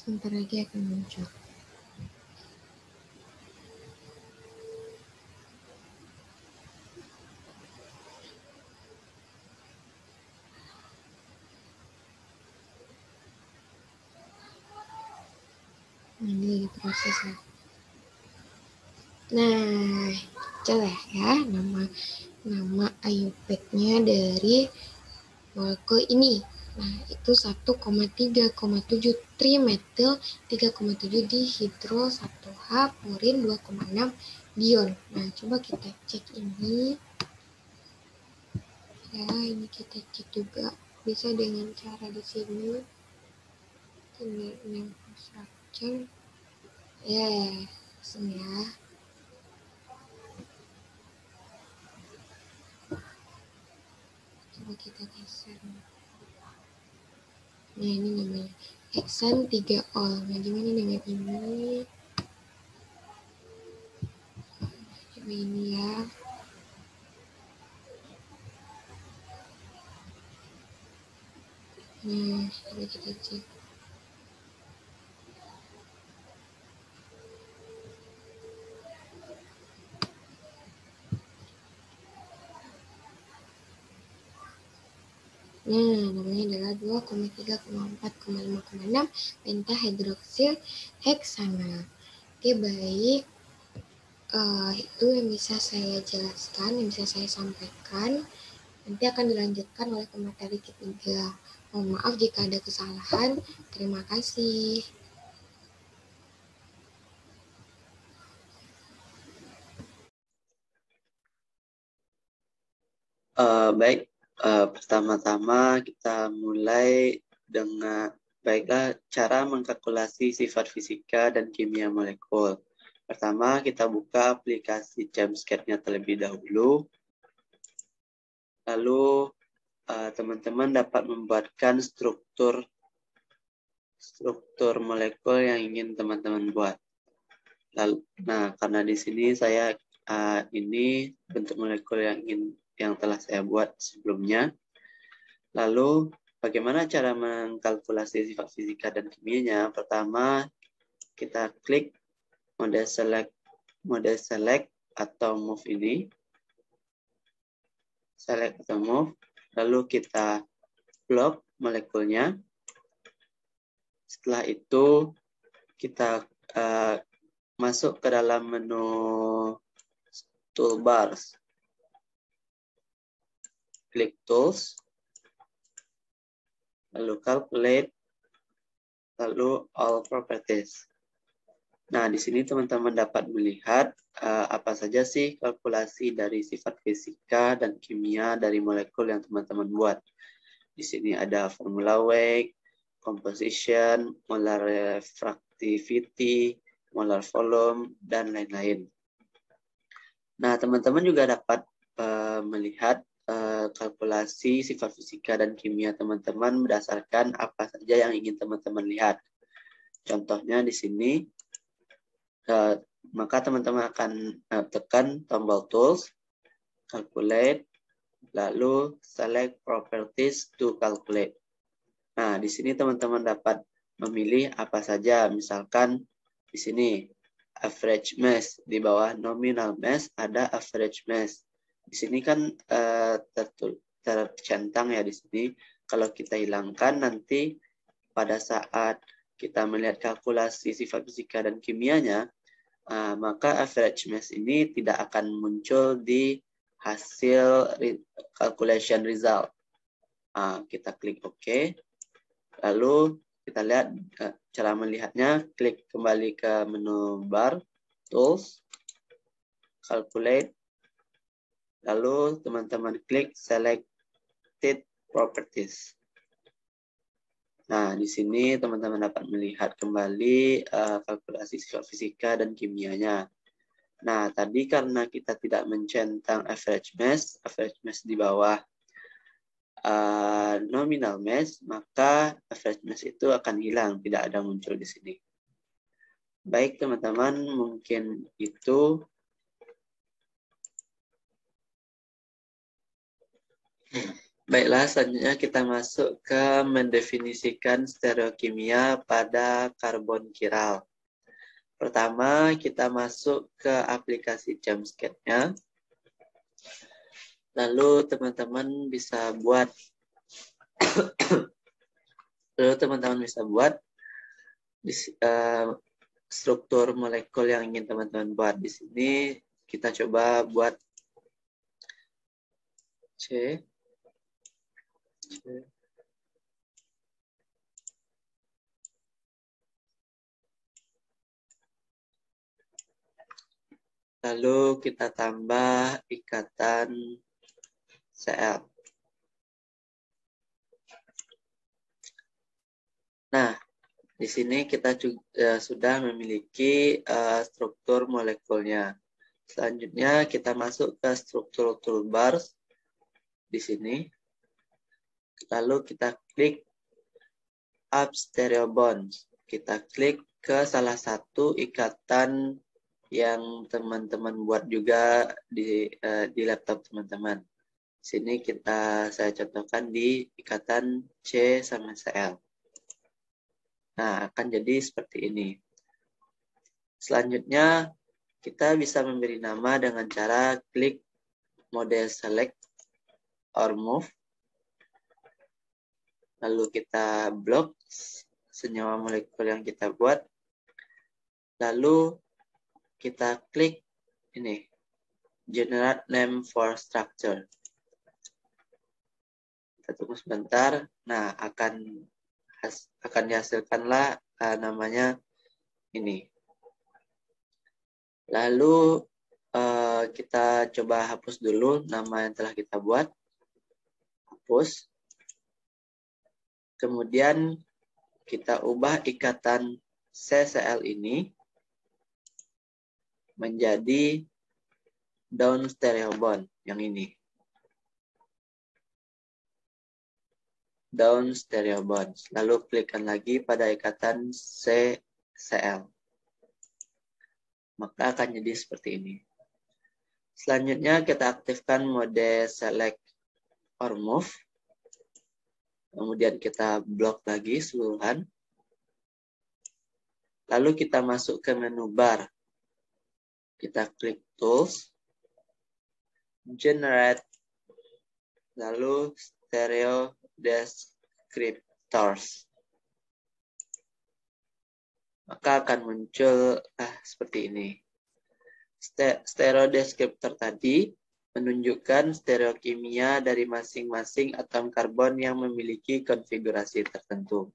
Sebentar lagi akan muncul. Ini lagi proses ya. Nah, coba ya nama IUPAC-nya dari molekul ini. Nah, itu 1,3,7 trimetil 3,7 dihidro 1H purin 2,6 dion. Nah, coba kita cek ini. Ya, ini kita cek juga bisa dengan cara di sini. Ini name structure. Langsung ya. Coba kita geser. Nah, ini namanya hexan 3-ol. Nah, gimana dengan ini? Coba ini ya. Nah, coba kita cek. Nah, namanya adalah 2,3,4,5,6 pentahidroksil heksana. Oke, baik. Itu yang bisa saya jelaskan, yang bisa saya sampaikan. Nanti akan dilanjutkan oleh pemateri ketiga. Mohon maaf jika ada kesalahan. Terima kasih. Baik, pertama-tama kita mulai dengan baiklah cara mengkalkulasi sifat fisika dan kimia molekul. Pertama, kita buka aplikasi Jamscat-nya terlebih dahulu. Lalu teman-teman dapat membuatkan struktur molekul yang ingin teman-teman buat. Lalu, nah, karena di sini saya ini bentuk molekul yang telah saya buat sebelumnya. Lalu, bagaimana cara mengkalkulasi sifat fisika dan kimianya? Pertama, kita klik mode select atau move ini. Select atau move. Lalu kita blok molekulnya. Setelah itu, kita masuk ke dalam menu toolbars. Klik tools, lalu calculate, lalu all properties. Nah, di sini teman-teman dapat melihat apa saja sih kalkulasi dari sifat fisika dan kimia dari molekul yang teman-teman buat. Di sini ada formula weight, composition, molar reactivity, molar volume, dan lain-lain. Nah, teman-teman juga dapat melihat kalkulasi sifat fisika dan kimia teman-teman berdasarkan apa saja yang ingin teman-teman lihat. Contohnya di sini, maka teman-teman akan tekan tombol tools, calculate, lalu select properties to calculate. Nah, di sini teman-teman dapat memilih apa saja. Misalkan di sini average mass, di bawah nominal mass ada average mass. Di sini kan tercentang ya di sini. Kalau kita hilangkan nanti pada saat kita melihat kalkulasi sifat fisika dan kimianya, maka average mass ini tidak akan muncul di hasil calculation result. Kita klik OK. Lalu kita lihat cara melihatnya, klik kembali ke menu bar, tools, calculate, lalu teman-teman klik selected properties. Nah, di sini teman-teman dapat melihat kembali kalkulasi sifat fisika dan kimianya. Nah, tadi karena kita tidak mencentang average mass di bawah nominal mass, maka average mass itu akan hilang, tidak ada muncul di sini. Baik teman-teman, mungkin itu. Baiklah, selanjutnya kita masuk ke mendefinisikan stereokimia pada karbon kiral. Pertama, kita masuk ke aplikasi JumpScat-nya. Lalu teman-teman bisa buat struktur molekul yang ingin teman-teman buat. Di sini kita coba buat C. Lalu kita tambah ikatan Cl. Nah, di sini kita juga sudah memiliki struktur molekulnya. Selanjutnya kita masuk ke struktur toolbars di sini. Lalu kita klik Add Stereo Bonds. Kita klik ke salah satu ikatan yang teman-teman buat juga di laptop teman-teman. Sini saya contohkan di ikatan C sama Cl. Nah, akan jadi seperti ini. Selanjutnya, kita bisa memberi nama dengan cara klik mode select or move. Lalu kita blok senyawa molekul yang kita buat. Lalu kita klik ini, generate name for structure. Kita tunggu sebentar. Nah, akan dihasilkanlah namanya ini. Lalu kita coba hapus dulu nama yang telah kita buat. Hapus. Kemudian kita ubah ikatan CCl ini menjadi down stereo bond yang ini. Down stereo bonds. Lalu klikkan lagi pada ikatan CCl. Maka akan jadi seperti ini. Selanjutnya kita aktifkan mode select or move. Kemudian kita blok lagi seluruhan. Lalu kita masuk ke menu bar. Kita klik tools, generate, lalu stereo descriptors. Maka akan muncul seperti ini. Stereo descriptor tadi menunjukkan stereokimia dari masing-masing atom karbon yang memiliki konfigurasi tertentu.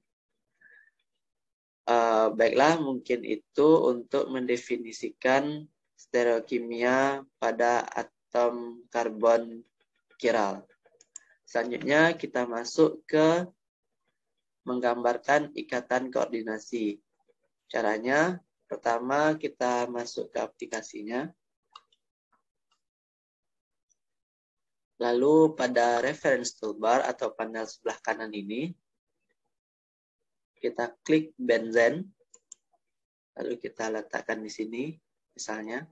Baiklah, mungkin itu untuk mendefinisikan stereokimia pada atom karbon kiral. Selanjutnya kita masuk ke menggambarkan ikatan koordinasi. Caranya, pertama kita masuk ke aplikasinya. Lalu pada reference toolbar atau panel sebelah kanan ini, kita klik benzen. Lalu kita letakkan di sini, misalnya.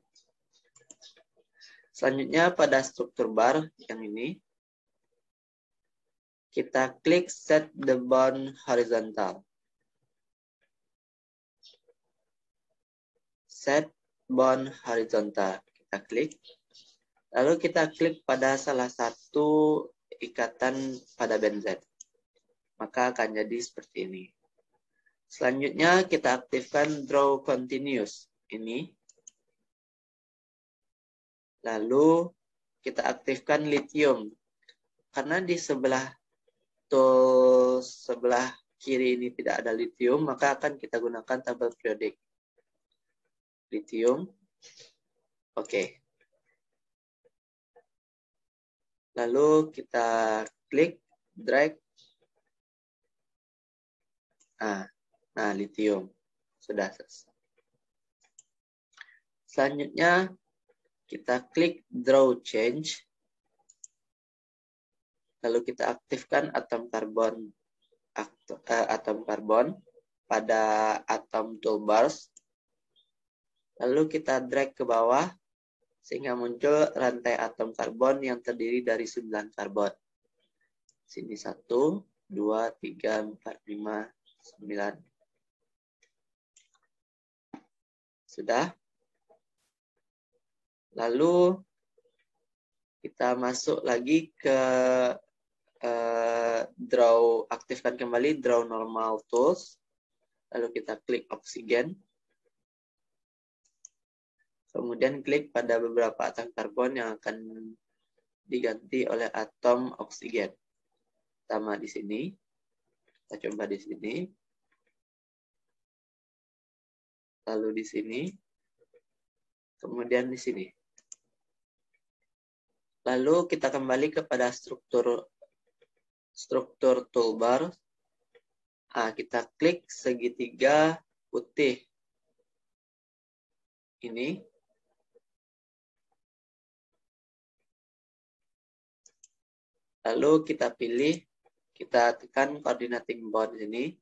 Selanjutnya pada struktur bar yang ini, kita klik set the bond horizontal. Set bond horizontal. Kita klik. Lalu kita klik pada salah satu ikatan pada benzen. Maka akan jadi seperti ini. Selanjutnya kita aktifkan draw continuous. Ini. Lalu kita aktifkan lithium. Karena di sebelah tool sebelah kiri ini tidak ada lithium, maka akan kita gunakan tabel periodik. Lithium. Oke. Lalu kita klik, drag. Nah, lithium. Sudah selesai. Selanjutnya, kita klik draw change. Lalu kita aktifkan atom karbon pada atom toolbars. Lalu kita drag ke bawah sehingga muncul rantai atom karbon yang terdiri dari 9 karbon. Sini 1, 2, 3, 4, 5, 9. Sudah. Lalu kita masuk lagi ke aktifkan kembali draw normal tools. Lalu kita klik oksigen. Kemudian klik pada beberapa atom karbon yang akan diganti oleh atom oksigen. Pertama di sini. Kita coba di sini. Lalu di sini. Kemudian di sini. Lalu kita kembali kepada struktur toolbar. Kita klik segitiga putih. Ini. Lalu kita pilih, kita tekan coordinating bond ini.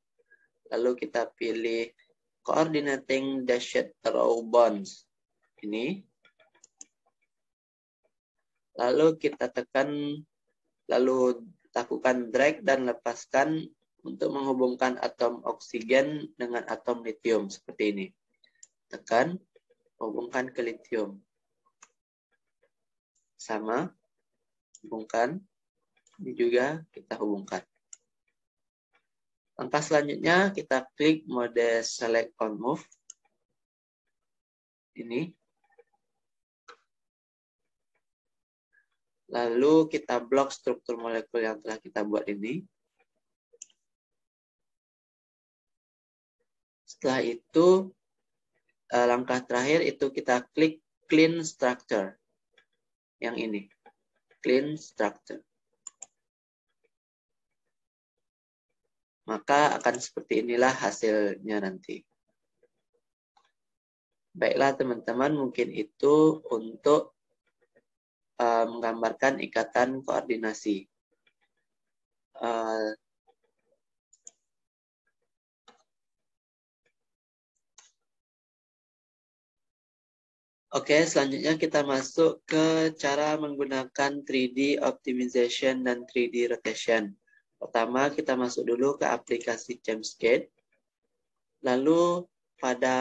Lalu kita pilih coordinating dashed row bonds. Ini. Lalu kita tekan, lalu lakukan drag dan lepaskan untuk menghubungkan atom oksigen dengan atom lithium. Seperti ini. Tekan, hubungkan ke lithium. Sama, hubungkan. Ini juga kita hubungkan. Langkah selanjutnya kita klik mode select on move. Ini. Lalu kita blok struktur molekul yang telah kita buat ini. Setelah itu, langkah terakhir itu kita klik clean structure. Yang ini. Clean structure. Maka akan seperti inilah hasilnya nanti. Baiklah teman-teman, mungkin itu untuk menggambarkan ikatan koordinasi. Oke, selanjutnya kita masuk ke cara menggunakan 3D optimization dan 3D rotation. Pertama, kita masuk dulu ke aplikasi Chemskate. Lalu, pada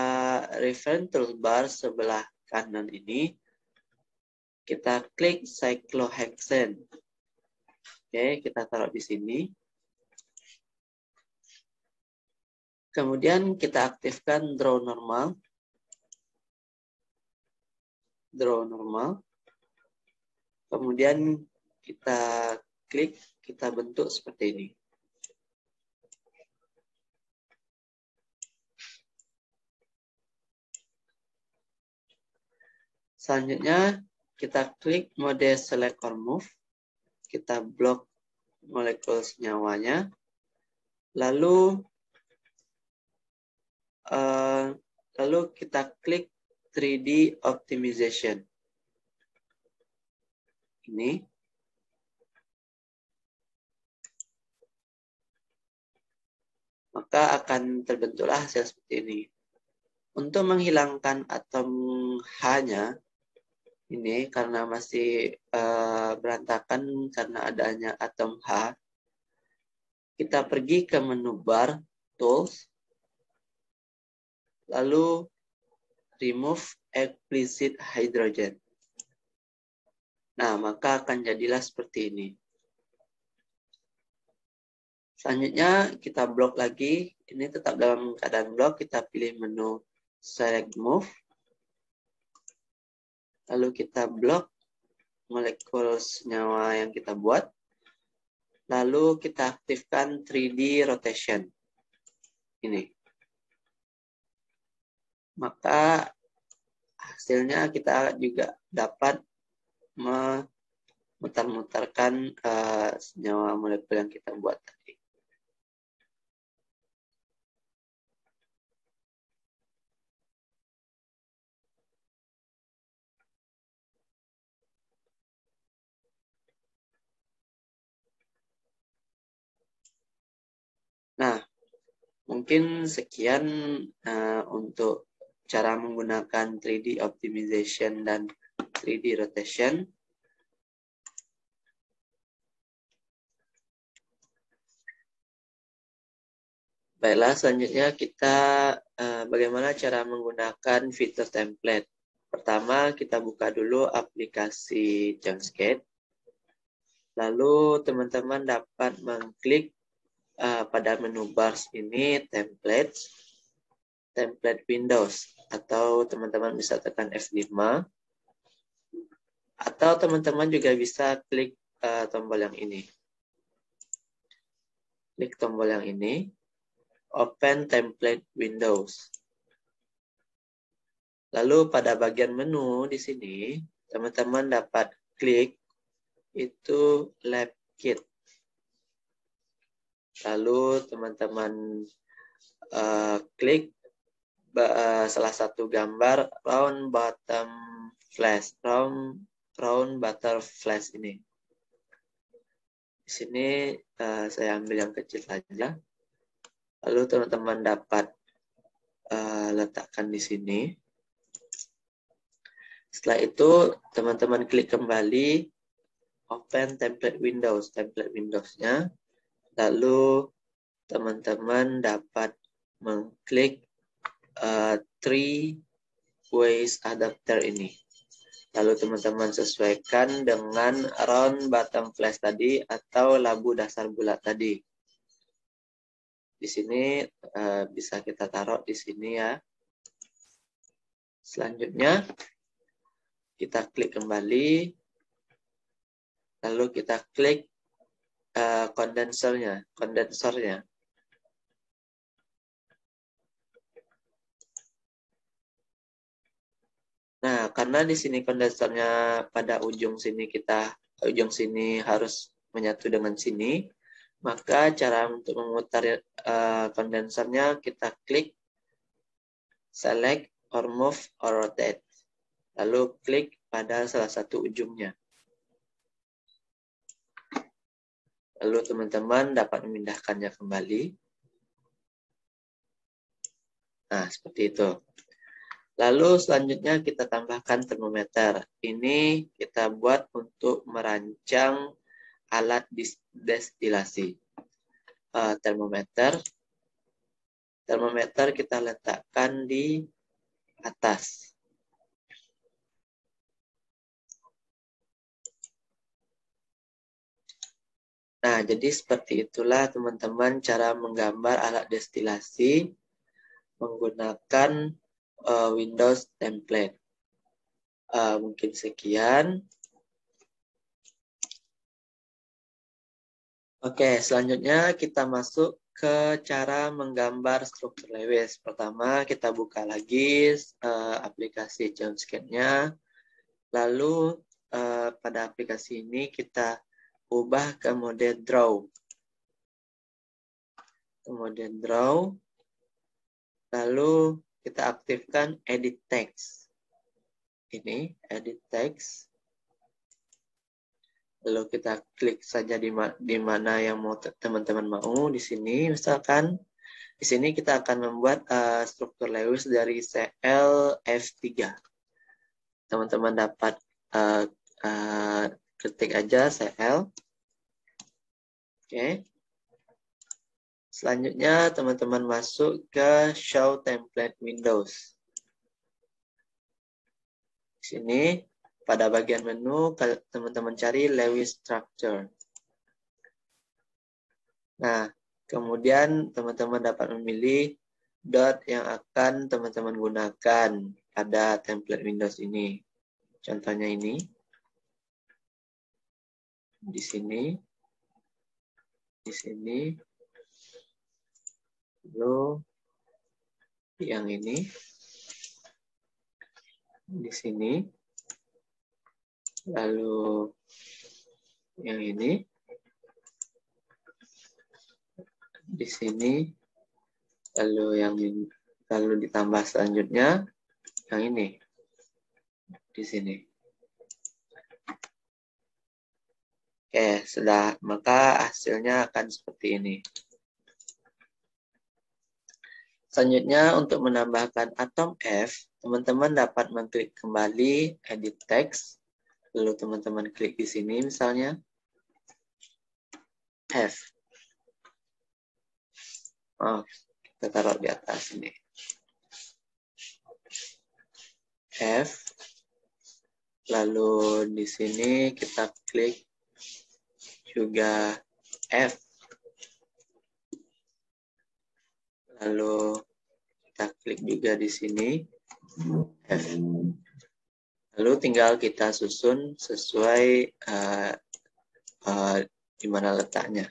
reference toolbar sebelah kanan ini, kita klik cyclohexane. Oke, kita taruh di sini. Kemudian kita aktifkan draw normal. Draw normal. Kemudian kita klik, kita bentuk seperti ini. Selanjutnya, kita klik mode select or move. Kita blok molekul senyawanya. Lalu, Lalu kita klik 3D Optimization. Ini. Maka akan terbentuklah hasil seperti ini. Untuk menghilangkan atom H-nya, ini karena masih berantakan karena adanya atom H, kita pergi ke menu bar, Tools, lalu Remove Explicit Hydrogen. Nah, maka akan jadilah seperti ini. Selanjutnya kita blok lagi. Ini tetap dalam keadaan blok. Kita pilih menu Select Move. Lalu kita blok molekul senyawa yang kita buat. Lalu kita aktifkan 3D Rotation. Ini. Maka hasilnya kita juga dapat memutar-mutarkan senyawa molekul yang kita buat tadi. Nah, mungkin sekian untuk cara menggunakan 3D Optimization dan 3D Rotation. Baiklah, selanjutnya kita bagaimana cara menggunakan fitur template. Pertama, kita buka dulu aplikasi Jamskate. Lalu teman-teman dapat mengklik pada menu bars ini template Windows, atau teman-teman bisa tekan F5, atau teman-teman juga bisa klik tombol yang ini. Klik tombol yang ini, Open Template Windows. Lalu pada bagian menu di sini, teman-teman dapat klik itu Lab Kit. Lalu teman-teman klik salah satu gambar round bottom flash ini. Di sini saya ambil yang kecil saja. Lalu teman-teman dapat letakkan di sini. Setelah itu teman-teman klik kembali Open Template Windows-nya. Lalu teman-teman dapat mengklik 3 ways adapter ini. Lalu teman-teman sesuaikan dengan round bottom flash tadi atau labu dasar bulat tadi. Di sini bisa kita taruh di sini ya. Selanjutnya kita klik kembali. Lalu kita klik kondensornya. Nah, karena di sini kondensornya pada ujung sini harus menyatu dengan sini, maka cara untuk memutar kondensornya kita klik Select or Move or Rotate. Lalu klik pada salah satu ujungnya. Lalu teman-teman dapat memindahkannya kembali. Nah, seperti itu. Lalu selanjutnya kita tambahkan termometer. Ini kita buat untuk merancang alat destilasi. Termometer kita letakkan di atas. Nah, jadi seperti itulah teman-teman cara menggambar alat destilasi menggunakan Windows template. Mungkin sekian. Oke, selanjutnya kita masuk ke cara menggambar struktur Lewis. Pertama, kita buka lagi aplikasi Jamskate-nya. Lalu pada aplikasi ini kita ubah ke mode draw. Kemudian draw. Lalu kita aktifkan edit text. Ini edit text. Lalu kita klik saja di mana yang mau teman-teman mau. Di sini misalkan di sini kita akan membuat struktur Lewis dari CLF3. Teman-teman dapat ketik aja CL. Oke. Selanjutnya teman-teman masuk ke Show Template Windows. Di sini pada bagian menu teman-teman cari Lewis Structure. Nah, kemudian teman-teman dapat memilih dot yang akan teman-teman gunakan pada template Windows ini. Contohnya ini. Di sini. Di sini. Lalu yang ini. Di sini. Lalu yang ini. Di sini. Lalu ditambah selanjutnya yang ini. Di sini. Oke, sudah. Maka hasilnya akan seperti ini. Selanjutnya untuk menambahkan atom F, teman-teman dapat mengklik kembali edit text. Lalu teman-teman klik di sini misalnya F. Oh, kita taruh di atas ini. F. Lalu di sini kita klik juga F. Lalu kita klik juga di sini F. Lalu tinggal kita susun sesuai di mana letaknya.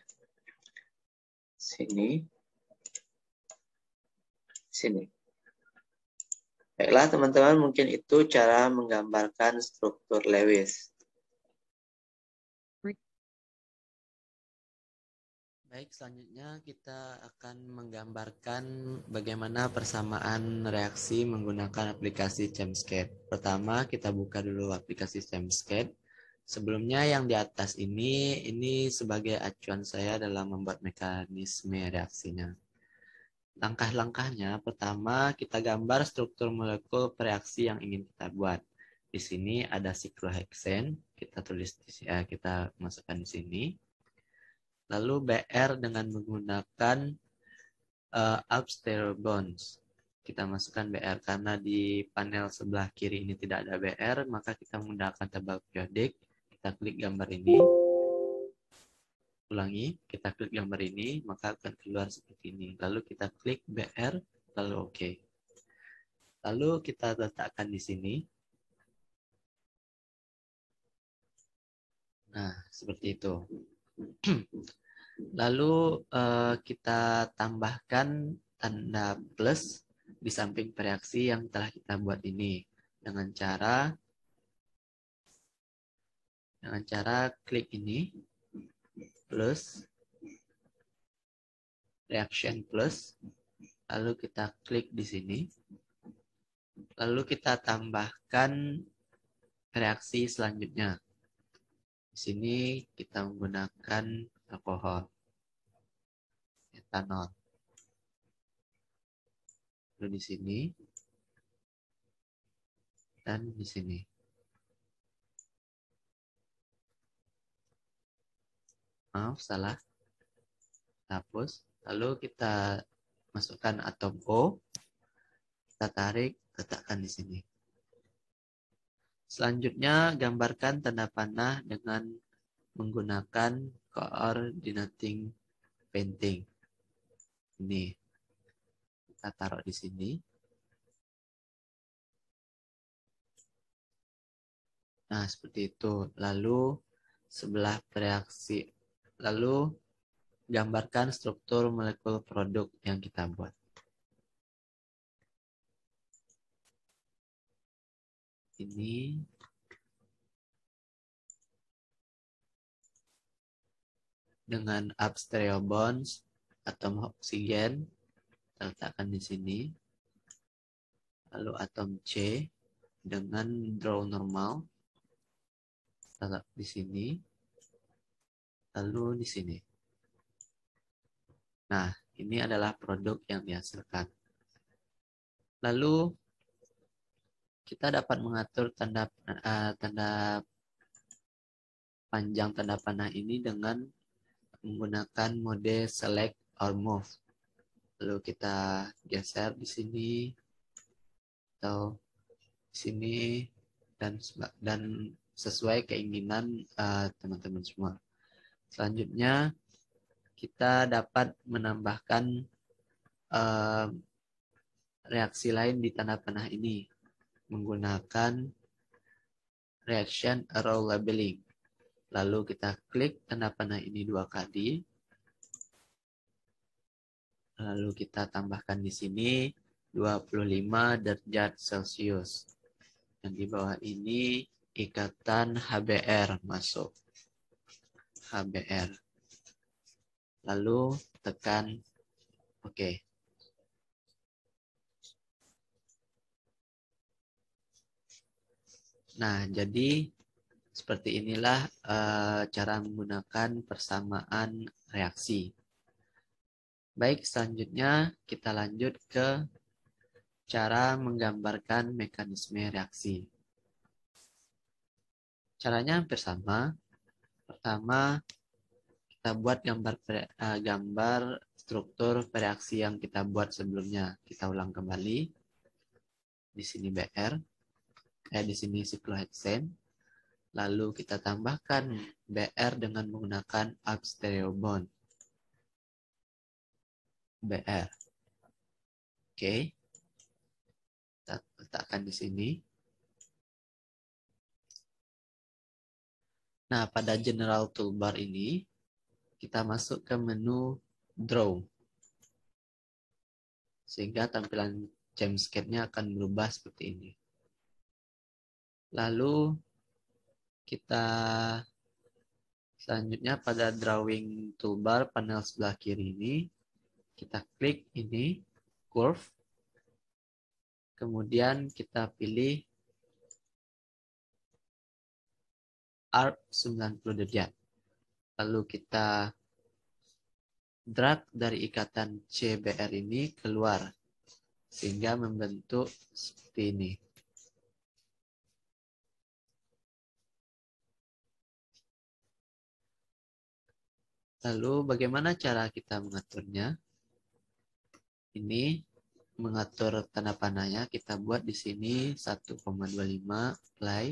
Sini. Sini. Baiklah teman-teman, mungkin itu cara menggambarkan struktur Lewis. Baik, selanjutnya kita akan menggambarkan bagaimana persamaan reaksi menggunakan aplikasi ChemScape. Pertama, kita buka dulu aplikasi ChemScape. Sebelumnya yang di atas ini sebagai acuan saya dalam membuat mekanisme reaksinya. Langkah-langkahnya, pertama kita gambar struktur molekul reaksi yang ingin kita buat. Di sini ada sikloheksen, kita masukkan di sini. Lalu BR dengan menggunakan upstream bonds. Kita masukkan BR karena di panel sebelah kiri ini tidak ada BR, maka kita menggunakan tabel periodik. Kita klik gambar ini. Ulangi, kita klik gambar ini, maka akan keluar seperti ini. Lalu kita klik BR, lalu OK. Lalu kita letakkan di sini. Nah, seperti itu. Lalu kita tambahkan tanda plus di samping reaksi yang telah kita buat ini dengan cara klik ini plus reaction plus, lalu kita klik di sini, lalu kita tambahkan reaksi selanjutnya. Di sini kita menggunakan alkohol, etanol. Lalu di sini dan di sini. Maaf, salah. Hapus. Lalu kita masukkan atom O. Kita tarik, letakkan di sini. Selanjutnya, gambarkan tanda panah dengan menggunakan coordinating painting. Ini. Kita taruh di sini. Nah, seperti itu. Lalu, sebelah reaksi. Lalu, gambarkan struktur molekul produk yang kita buat. Ini dengan upstream bonds atom oksigen, kita letakkan di sini. lalu atom C dengan draw normal, letak di sini, lalu di sini. Nah, ini adalah produk yang dihasilkan. Lalu kita dapat mengatur tanda panjang tanda panah ini dengan menggunakan mode select or move. Lalu kita geser di sini atau di sini dan sesuai keinginan teman-teman semua. Selanjutnya kita dapat menambahkan reaksi lain di tanda panah ini menggunakan reaction arrow labeling. Lalu kita klik tanda panah ini 2 kali. Lalu kita tambahkan di sini 25 derajat Celcius. Dan di bawah ini ikatan HBr masuk. HBr. Lalu tekan OK. Nah, jadi seperti inilah cara menggunakan persamaan reaksi. Baik, selanjutnya kita lanjut ke cara menggambarkan mekanisme reaksi. Caranya hampir sama. Pertama, kita buat gambar struktur reaksi yang kita buat sebelumnya. Kita ulang kembali. Di sini BR, di sini sikloheksen. Lalu kita tambahkan BR dengan menggunakan up stereo bond. BR. Oke. Kita letakkan di sini. Nah, pada general toolbar ini, kita masuk ke menu draw. Sehingga tampilan Chemskate-nya akan berubah seperti ini. Lalu, kita selanjutnya pada drawing toolbar panel sebelah kiri ini, kita klik ini, curve. Kemudian kita pilih arc 90 derajat. Lalu kita drag dari ikatan CBR ini keluar. Sehingga membentuk seperti ini. Lalu bagaimana cara kita mengaturnya? Ini mengatur tanda panahnya kita buat di sini 1,25 apply.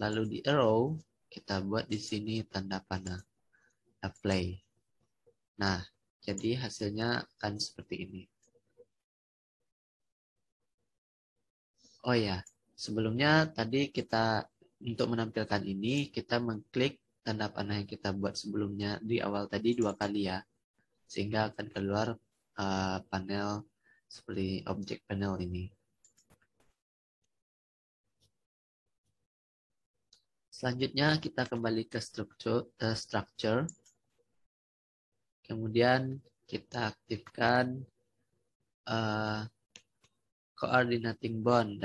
Lalu di arrow kita buat di sini tanda panah apply. Nah, jadi hasilnya akan seperti ini. Oh ya, sebelumnya tadi kita untuk menampilkan ini kita mengklik tanda panah yang kita buat sebelumnya di awal tadi 2 kali ya. Sehingga akan keluar panel seperti object panel ini. Selanjutnya kita kembali ke structure. Kemudian kita aktifkan coordinating bond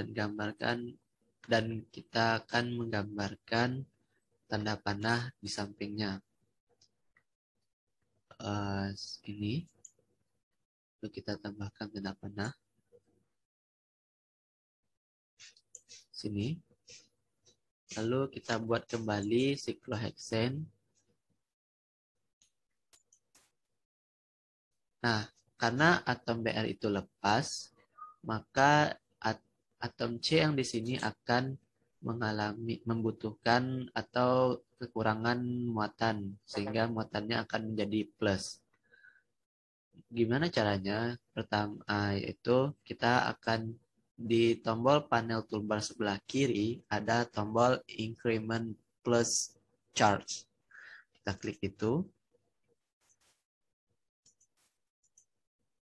dan kita akan menggambarkan tanda panah di sampingnya. Ini. Lalu kita tambahkan tanda panah. Sini. Lalu kita buat kembali sikloheksen. Nah, karena atom Br itu lepas, maka atom C yang di sini akan membutuhkan atau kekurangan muatan, sehingga muatannya akan menjadi plus. Gimana caranya? Pertama, yaitu kita akan di tombol panel toolbar sebelah kiri ada tombol increment plus charge. Kita klik itu.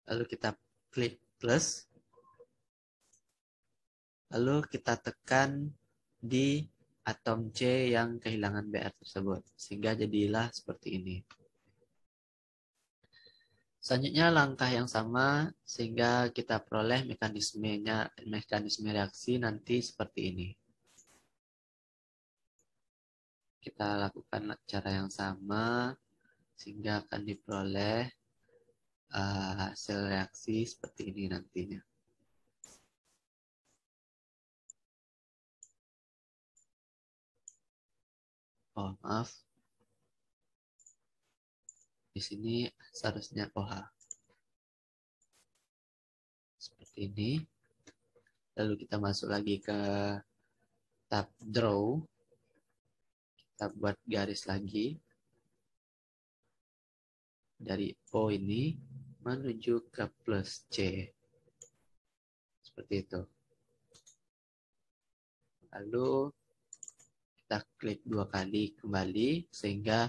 Lalu kita klik plus. Lalu kita tekan di atom C yang kehilangan Br tersebut. Sehingga jadilah seperti ini. Selanjutnya langkah yang sama sehingga kita peroleh mekanisme reaksi nanti seperti ini. Kita lakukan cara yang sama sehingga akan diperoleh hasil reaksi seperti ini nantinya. Oh, maaf. Di sini seharusnya OH. Seperti ini. Lalu kita masuk lagi ke tab draw. Kita buat garis lagi. Dari O ini menuju ke plus C. Seperti itu. Lalu kita klik 2 kali kembali sehingga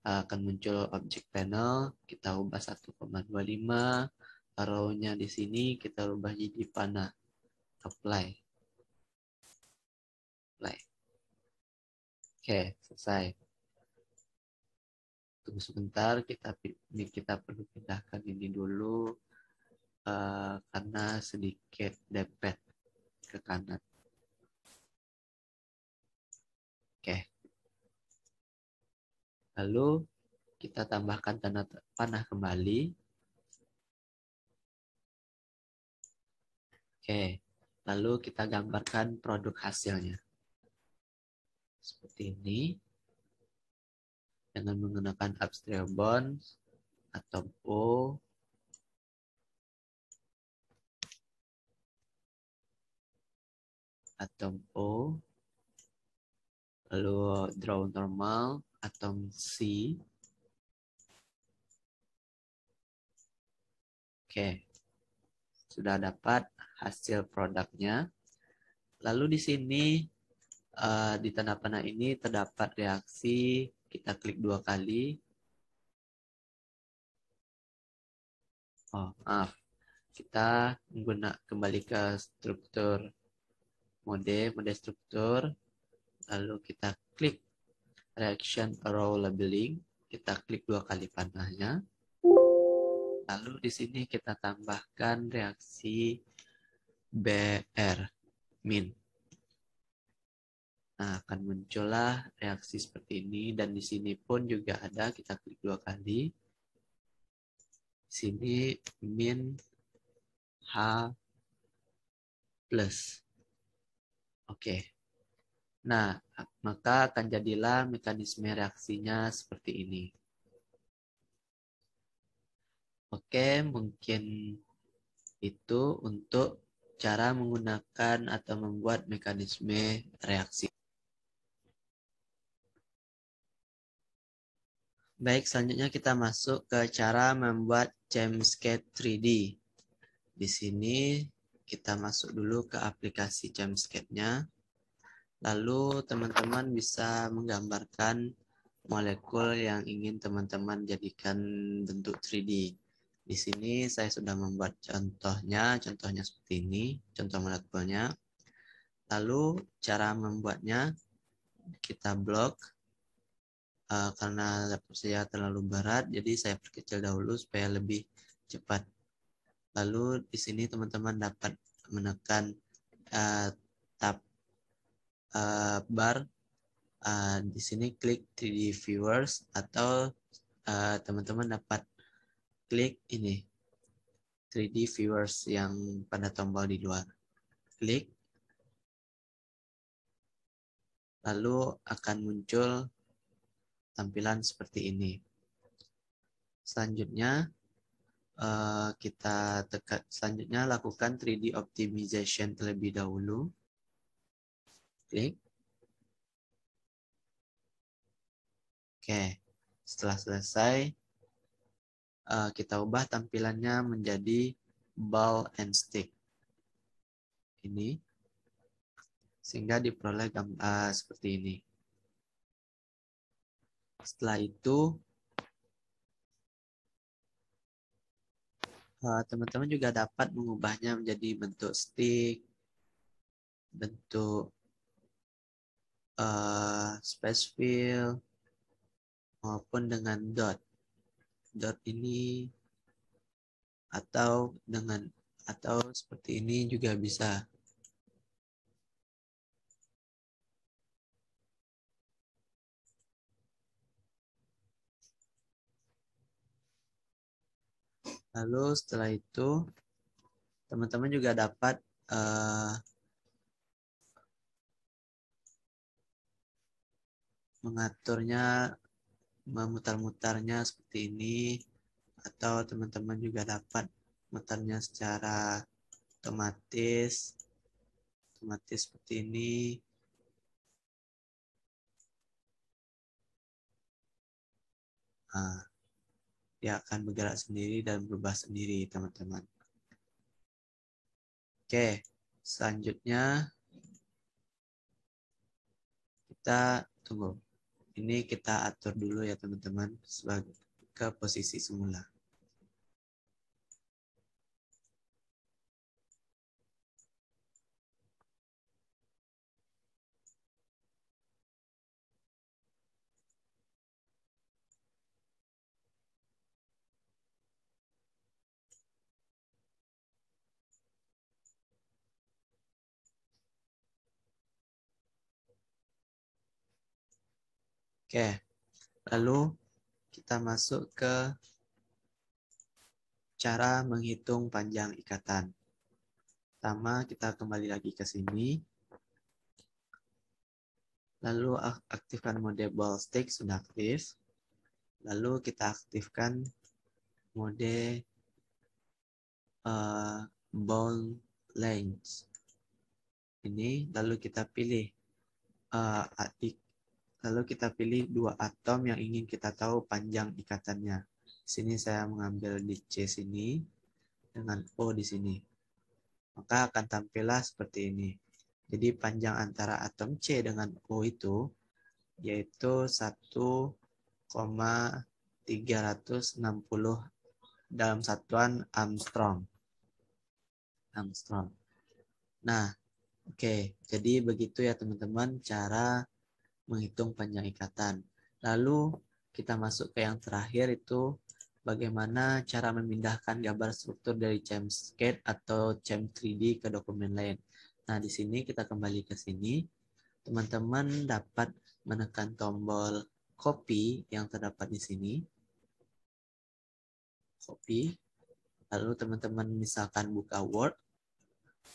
akan muncul object panel. Kita ubah 1,25. Arrow-nya di sini kita ubah jadi panah. Apply. Oke, selesai. Tunggu sebentar, kita perlu pindahkan ini dulu karena sedikit dempet ke kanan. Oke. Lalu kita tambahkan tanda panah kembali. Oke. Lalu kita gambarkan produk hasilnya. Seperti ini. Dengan menggunakan upstream bond atau O. Atom O. Lalu draw normal, atom C. Oke. Sudah dapat hasil produknya. Lalu di sini di tanda panah ini terdapat reaksi. Kita klik 2 kali. Oh, maaf. Kita kembali ke struktur mode struktur. Lalu kita klik reaction arrow labeling. Kita klik 2 kali panahnya. Lalu di sini kita tambahkan reaksi BR min. Nah, akan muncullah reaksi seperti ini dan di sini pun juga ada, kita klik 2 kali. Di sini min H plus. Oke. Nah, maka akan jadilah mekanisme reaksinya seperti ini. Oke, mungkin itu untuk cara menggunakan atau membuat mekanisme reaksi. Baik, selanjutnya kita masuk ke cara membuat ChemScape 3D. Di sini kita masuk dulu ke aplikasi ChemScape-nya. Lalu teman-teman bisa menggambarkan molekul yang ingin teman-teman jadikan bentuk 3D. Di sini saya sudah membuat contohnya seperti ini, contoh molekulnya. Lalu cara membuatnya kita blok. Karena laptop saya terlalu berat, jadi saya perkecil dahulu supaya lebih cepat. Lalu di sini teman-teman dapat menekan tab bar. Di sini klik 3D Viewers atau teman-teman dapat klik ini 3D Viewers yang pada tombol di luar. Klik. Lalu akan muncul tampilan seperti ini. Selanjutnya selanjutnya lakukan 3D optimization terlebih dahulu. Klik. Oke, setelah selesai kita ubah tampilannya menjadi ball and stick. Ini sehingga diperoleh gambar seperti ini. Setelah itu teman-teman juga dapat mengubahnya menjadi bentuk stick, bentuk space fill, maupun dengan dot. Dot ini atau seperti ini juga bisa. Lalu setelah itu teman-teman juga dapat mengaturnya, memutar-mutarnya seperti ini, atau teman-teman juga dapat mutarnya secara otomatis seperti ini. Nah, dia akan bergerak sendiri dan berubah sendiri, teman-teman. Oke, selanjutnya kita tunggu. Ini kita atur dulu ya teman-teman sebagai ke posisi semula. Oke, lalu kita masuk ke cara menghitung panjang ikatan. Pertama, kita kembali lagi ke sini. Lalu aktifkan mode ball stick, sudah aktif. Lalu kita aktifkan mode ball length. Ini, lalu kita pilih dua atom yang ingin kita tahu panjang ikatannya. Sini saya mengambil di C sini dengan O di sini. Maka akan tampillah seperti ini. Jadi panjang antara atom C dengan O itu yaitu 1,360 dalam satuan Armstrong. Nah, oke. Jadi begitu ya teman-teman cara menghitung panjang ikatan. Lalu kita masuk ke yang terakhir itu bagaimana cara memindahkan gambar struktur dari Chemskate atau Chem 3D ke dokumen lain. Nah, di sini kita kembali ke sini. Teman-teman dapat menekan tombol copy yang terdapat di sini. Copy. Lalu teman-teman misalkan buka Word.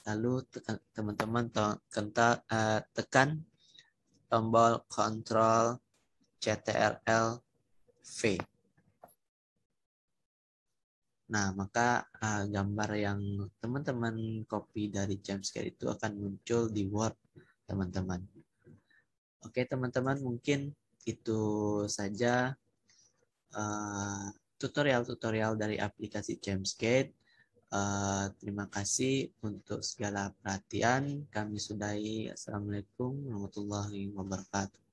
Lalu teman-teman tekan tombol Ctrl Ctrl V. Nah, maka gambar yang teman-teman copy dari Chemskate itu akan muncul di Word, teman-teman. Oke, teman-teman, mungkin itu saja tutorial-tutorial dari aplikasi Chemskate. Terima kasih untuk segala perhatian. Kami sudahi. Assalamualaikum warahmatullahi wabarakatuh.